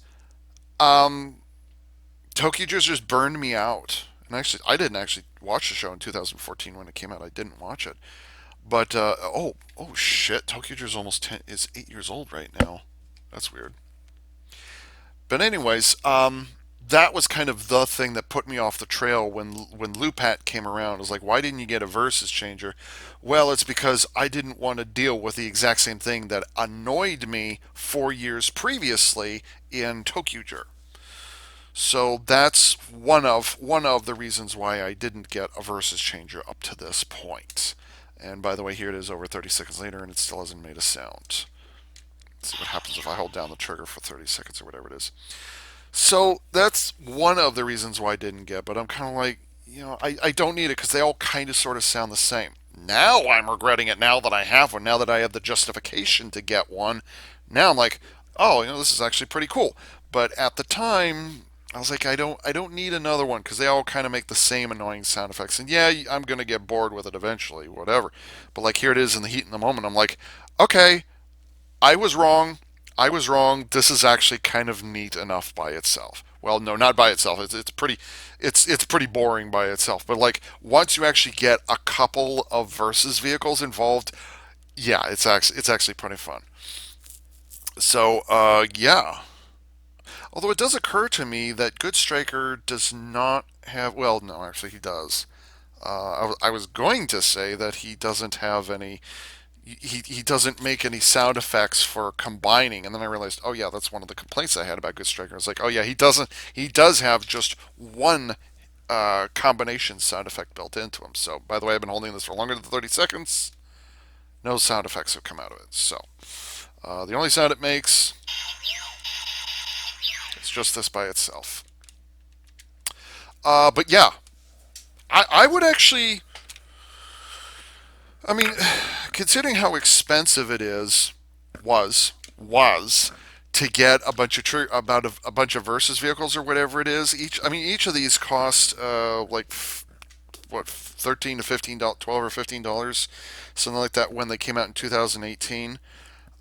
Tokyo just burned me out. And actually, I didn't actually watch the show in 2014 when it came out. I didn't watch it. But oh shit, Tokyo is 8 years old right now. That's weird. But anyways, that was kind of the thing that put me off the trail when LuPat came around. It was like, why didn't you get a versus changer? Well, it's because I didn't want to deal with the exact same thing that annoyed me 4 years previously in Tokyuger. So that's one of the reasons why I didn't get a versus changer up to this point. And by the way, here it is over 30 seconds later, and it still hasn't made a sound. Let's see what happens if I hold down the trigger for 30 seconds or whatever it is. So that's one of the reasons why I didn't get, but I'm kind of like, I don't need it because they all kind of sort of sound the same. Now I'm regretting it now that I have one, now that I have the justification to get one. Now I'm like, oh, this is actually pretty cool. But at the time, I was like, I don't need another one because they all kind of make the same annoying sound effects. And yeah, I'm going to get bored with it eventually, whatever. But like here it is in the heat and the moment. I'm like, okay, I was wrong. I was wrong. This is actually kind of neat enough by itself. Well, no, not by itself. It's pretty boring by itself. But like once you actually get a couple of versus vehicles involved, yeah, it's actually pretty fun. So yeah. Although it does occur to me that Good Striker does not have. Well, no, actually he does. I was going to say that he doesn't have any. He doesn't make any sound effects for combining, and then I realized, oh yeah, that's one of the complaints I had about Good Striker. It's like, oh yeah, he doesn't. He does have just one combination sound effect built into him. So, by the way, I've been holding this for longer than 30 seconds. No sound effects have come out of it. So, the only sound it makes is just this by itself. But yeah, I would actually. I mean, considering how expensive it is, was to get a bunch of about a bunch of versus vehicles or whatever it is. Each of these cost like what 13 to 15, 12 or $15, something like that when they came out in 2018.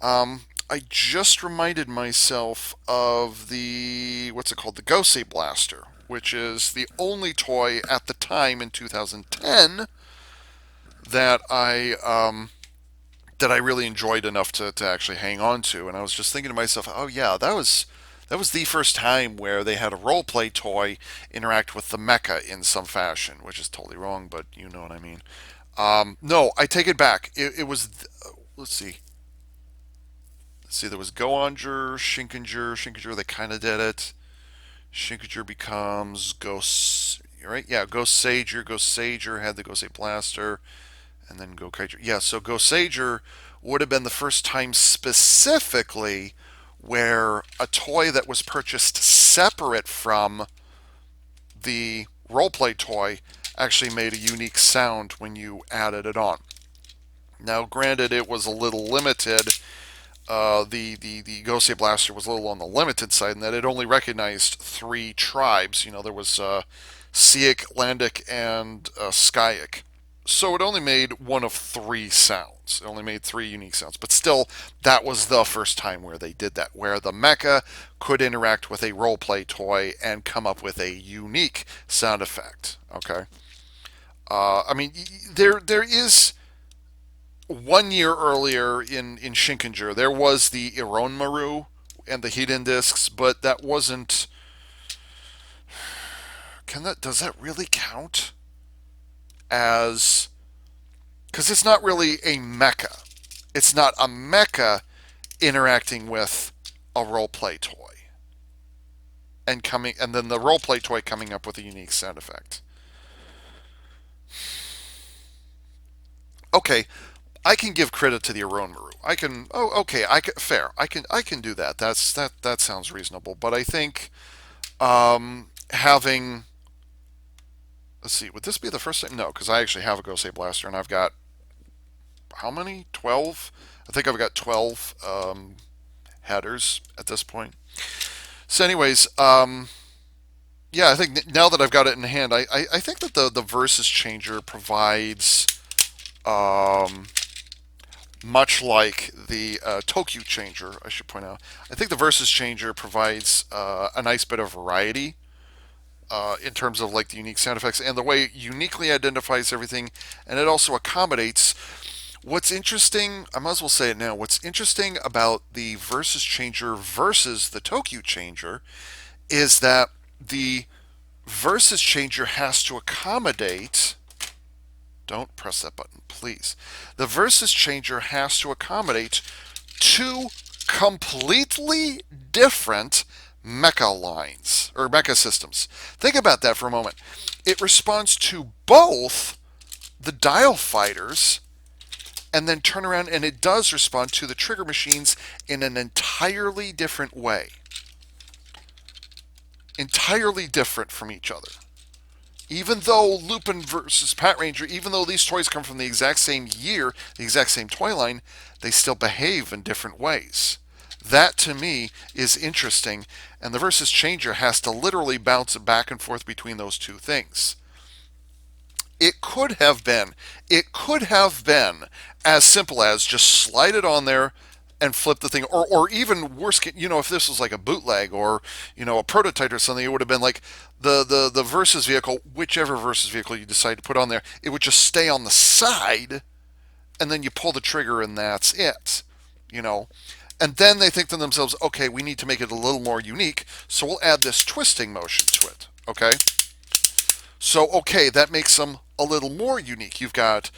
I just reminded myself of the what's it called, the Gosei Blaster, which is the only toy at the time in 2010 that I really enjoyed enough to actually hang on to. And I was just thinking to myself, oh yeah, that was the first time where they had a role play toy interact with the mecha in some fashion, which is totally wrong, but you know what I mean. No, I take it back. It was let's see. Let's see, there was Goanger, Shinkenger, they kind of did it. Shinkenger becomes Ghost, right? Yeah, Ghost Sager had the Ghost Blaster, and then Go Kaiser. Yeah, so Go Sager would have been the first time specifically where a toy that was purchased separate from the roleplay toy actually made a unique sound when you added it on. Now, granted, it was a little limited. The Gosei Blaster was a little on the limited side in that it only recognized three tribes. You know, there was Siik, Landic, and Skyic. So it only made one of three sounds. It only made three unique sounds. But still, that was the first time where they did that, where the mecha could interact with a roleplay toy and come up with a unique sound effect. Okay. There is 1 year earlier in Shinkenger, there was the Ironmaru and the Hidden Discs, but that wasn't. Does that really count as? Because it's not really a mecha. It's not a mecha interacting with a roleplay toy and then the roleplay toy coming up with a unique sound effect. Okay, I can give credit to the Aronmaru. I can. Oh, okay. Fair. I can do that. That sounds reasonable. But I think having. Let's see. Would this be the first time? No, because I actually have a Gosei Blaster, and I've got how many? 12. I think I've got 12 headers at this point. So, anyways, yeah, I think now that I've got it in hand, I think that the Versus Changer provides much like the Tokyo Changer, I should point out. I think the Versus Changer provides a nice bit of variety in terms of like the unique sound effects and the way it uniquely identifies everything, and it also accommodates. What's interesting, I might as well say it now. What's interesting about the Versus Changer versus the Tokyo Changer is that the Versus Changer has to accommodate. Don't press that button, please. The Versus Changer has to accommodate two completely different mecha lines or mecha systems. Think about that for a moment. It responds to both the dial fighters and then turn around and it does respond to the trigger machines in an entirely different way. Entirely different from each other. Even though Lupin versus Patranger, even though these toys come from the exact same year, the exact same toy line, they still behave in different ways. That to me is interesting, and the Versus Changer has to literally bounce back and forth between those two things. It could have been as simple as just slide it on there, and flip the thing, or even worse, if this was like a bootleg or a prototype or something, it would have been like the versus vehicle, whichever versus vehicle you decide to put on there, it would just stay on the side, and then you pull the trigger and that's it, you know. And then they think to themselves, okay, we need to make it a little more unique, so we'll add this twisting motion to it. Okay, so okay, that makes them a little more unique. You've got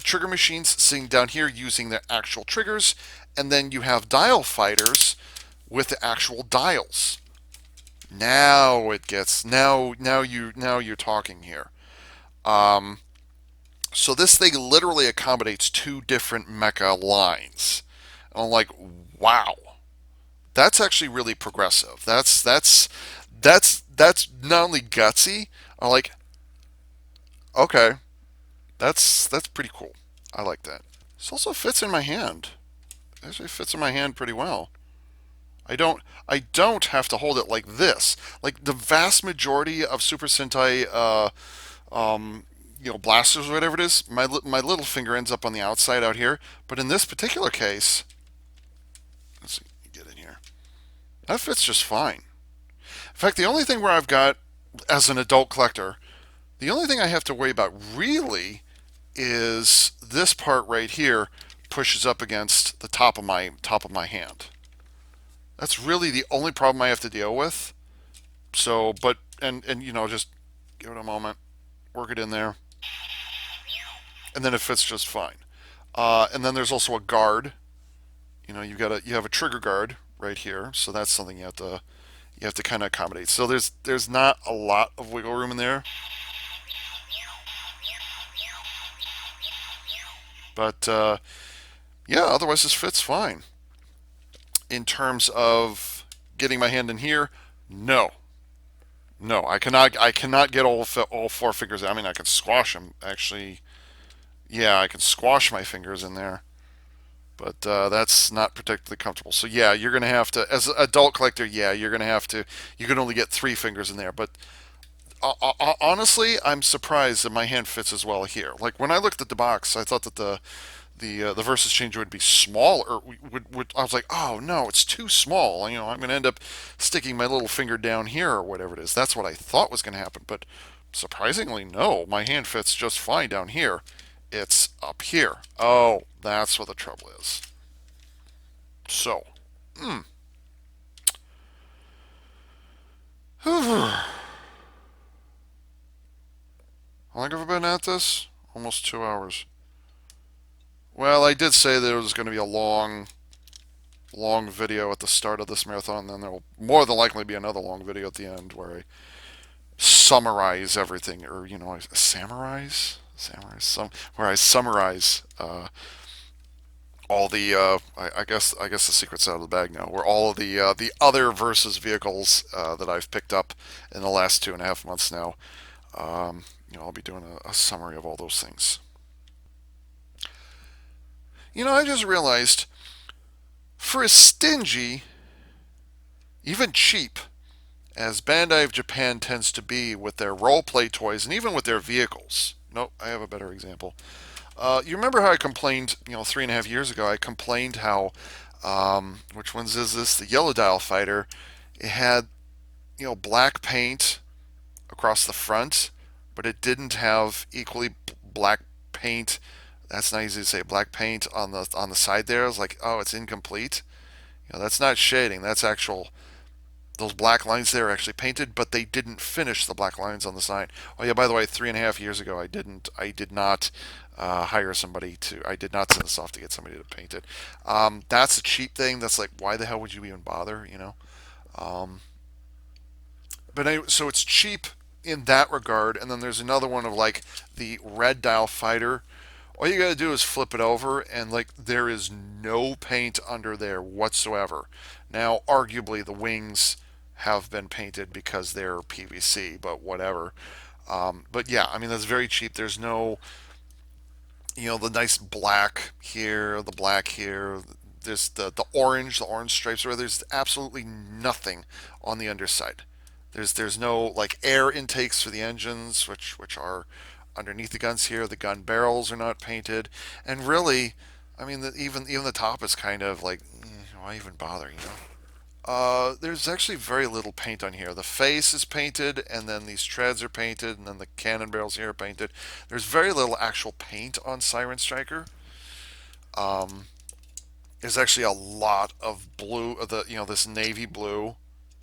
trigger machines sitting down here using their actual triggers, and then you have dial fighters with the actual dials. Now it gets now you're talking here. Um, so this thing literally accommodates two different mecha lines. And I'm like, wow, that's actually really progressive. That's not only gutsy. I'm like, okay, that's pretty cool. I like that. This also fits in my hand. It actually fits in my hand pretty well. I don't have to hold it like this. Like the vast majority of Super Sentai um, blasters or whatever it is, my little finger ends up on the outside out here. But in this particular case, let's see, get in here. That fits just fine. In fact, the only thing where I've got as an adult collector, the only thing I have to worry about really is this part right here pushes up against the top of my hand. That's really the only problem I have to deal with. So, but and just give it a moment, work it in there, and then it fits just fine. And then there's also a guard. You have a trigger guard right here, so that's something you have to kind of accommodate. So there's not a lot of wiggle room in there, but yeah, otherwise this fits fine. In terms of getting my hand in here, no, no, I cannot get all four fingers. I mean, I can squash them actually. Yeah, I can squash my fingers in there, but that's not particularly comfortable. So yeah, you're gonna have to, as an adult collector, yeah, you're gonna have to. You can only get three fingers in there, but honestly, I'm surprised that my hand fits as well here. Like when I looked at the box, I thought that the versus changer would be smaller. I was like, oh no, it's too small. I'm going to end up sticking my little finger down here or whatever it is. That's what I thought was going to happen, but surprisingly, no. My hand fits just fine down here. It's up here. Oh, that's what the trouble is. So, how long have I been at this? Almost 2 hours. Well, I did say there was going to be a long video at the start of this marathon, then there will more than likely be another long video at the end where I summarize everything, or I where I summarize all the I guess the secret's out of the bag now, where all of the other versus vehicles that I've picked up in the last 2.5 months now. I'll be doing a summary of all those things. I just realized for as stingy, even cheap, as Bandai of Japan tends to be with their role-play toys and even with their vehicles. Nope, I have a better example. You remember how I complained, 3.5 years ago, I complained how, which ones is this? The Yellow Dial Fighter. It had, black paint across the front, but it didn't have equally black paint. That's not easy to say. Black paint on the side there. I was like, oh, it's incomplete. That's not shading. That's actual. Those black lines there are actually painted, but they didn't finish the black lines on the side. Oh yeah, by the way, 3.5 years ago, I did not hire somebody to. I did not send this off to get somebody to paint it. That's a cheap thing. That's like, why the hell would you even bother? Um, but anyway, so it's cheap in that regard. And then there's another one of like the Red Dial Fighter. All you got to do is flip it over, and like there is no paint under there whatsoever. Now, arguably, the wings have been painted because they're PVC, but whatever. But yeah, I mean that's very cheap. There's no, the nice black here, the black here. There's the orange stripes. Or there's absolutely nothing on the underside. There's no like air intakes for the engines, which are underneath the guns here. The gun barrels are not painted, and really, I mean, even the top is kind of like, why even bother, you know? There's actually very little paint on here. The face is painted, and then these treads are painted, and then the cannon barrels here are painted. There's very little actual paint on Siren Striker. Um, there's actually a lot of blue, this navy blue,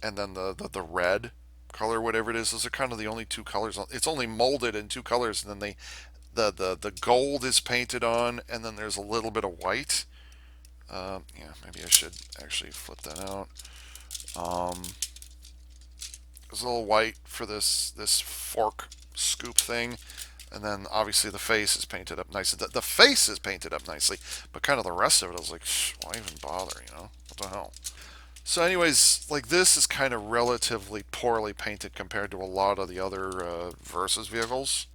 and then the red color, whatever it is. Those are kind of the only two colors. It's only molded in two colors, and then the gold is painted on, and then there's a little bit of white. Yeah, maybe I should actually flip that out. Um, there's a little white for this fork scoop thing, and then obviously the face is painted up nicely. The face is painted up nicely, but kind of the rest of it, I was like, why even bother? You know, what the hell? So, anyways, like this is kind of relatively poorly painted compared to a lot of the other Versus vehicles.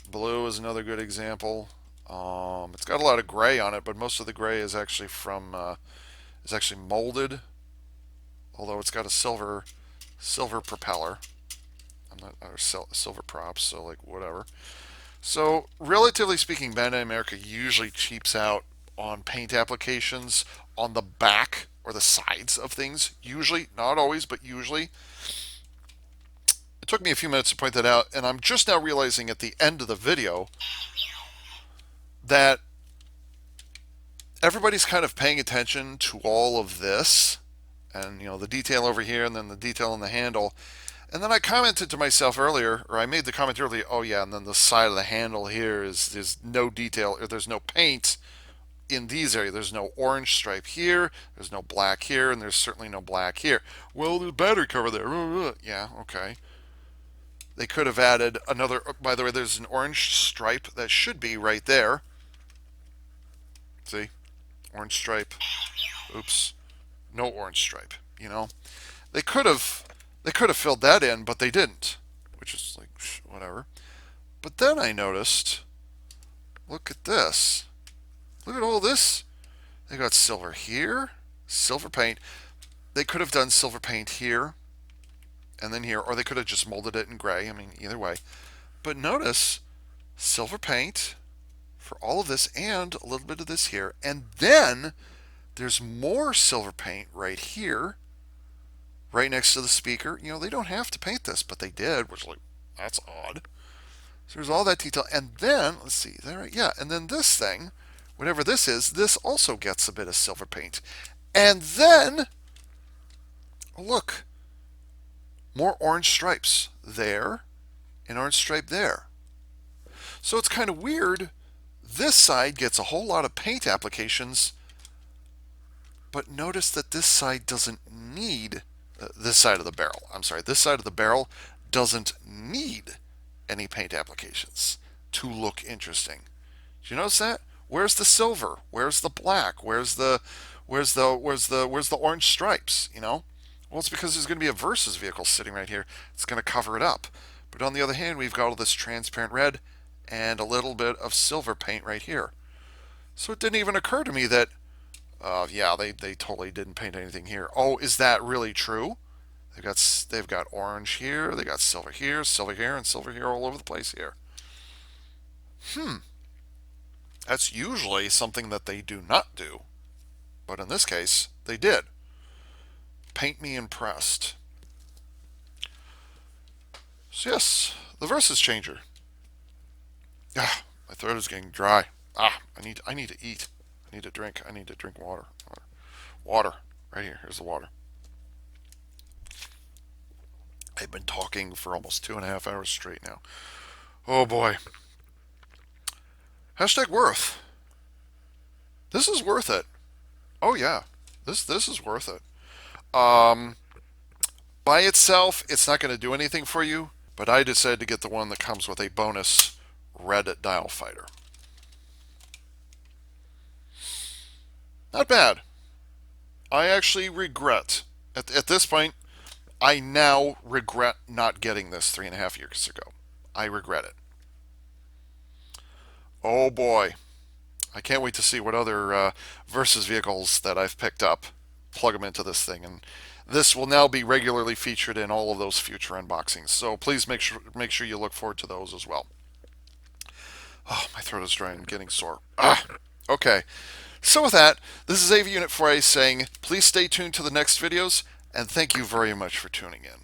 Blue is another good example. It's got a lot of gray on it, but most of the gray is actually is actually molded. Although it's got a silver propeller. I'm not or silver props, so like whatever. So relatively speaking, Bandai America usually cheaps out on paint applications on the back or the sides of things. Usually, not always, but usually. It took me a few minutes to point that out, and I'm just now realizing at the end of the video that everybody's kind of paying attention to all of this, and the detail over here, and then the detail on the handle. And then I commented to myself earlier, or I made the comment earlier, oh yeah, and then the side of the handle here is there's no detail, or there's no paint in these areas. There's no orange stripe here, there's no black here, and there's certainly no black here. Well, there's battery cover there. Yeah, okay. They could have added another, by the way, there's an orange stripe that should be right there. See? Orange stripe. Oops. No orange stripe, you know? They could have filled that in, but they didn't, which is like whatever. But then I noticed, look at this. Look at all this. They got silver here, silver paint. They could have done silver paint here and then here, or they could have just molded it in gray. I mean, either way. But notice silver paint for all of this and a little bit of this here. And then there's more silver paint right here, right next to the speaker. They don't have to paint this, but they did, which, like, that's odd. So there's all that detail. And then, let's see, there, yeah, and then this thing, whatever this is, this also gets a bit of silver paint. And then, look, more orange stripes there, and orange stripe there. So it's kind of weird. This side gets a whole lot of paint applications, but notice that this side doesn't need, this side of the barrel, I'm sorry, this side of the barrel doesn't need any paint applications to look interesting. Do you notice that? Where's the silver? Where's the black? Where's the orange stripes? Well, it's because there's going to be a Versus vehicle sitting right here. It's going to cover it up. But on the other hand, we've got all this transparent red and a little bit of silver paint right here. So it didn't even occur to me that, yeah, they totally didn't paint anything here. Oh, is that really true? They've got orange here, they got silver here, and silver here all over the place here. That's usually something that they do not do. But in this case, they did. Paint me impressed. So yes, the Versus changer. Ah, my throat is getting dry. I need to eat. I need to drink. I need to drink water. Water. Right here. Here's the water. I've been talking for almost 2.5 hours straight now. Oh boy. Hashtag worth. This is worth it. Oh yeah. This is worth it. By itself, it's not going to do anything for you, but I decided to get the one that comes with a bonus red dial fighter. Not bad. I actually regret, at this point, I now regret not getting this 3.5 years ago. I regret it. Oh boy. I can't wait to see what other Versus vehicles that I've picked up, plug them into this thing, and this will now be regularly featured in all of those future unboxings. So please make sure you look forward to those as well. Oh, my throat is dry. I'm getting sore. Ah, okay. So with that, this is AV Unit 4A saying, please stay tuned to the next videos, and thank you very much for tuning in.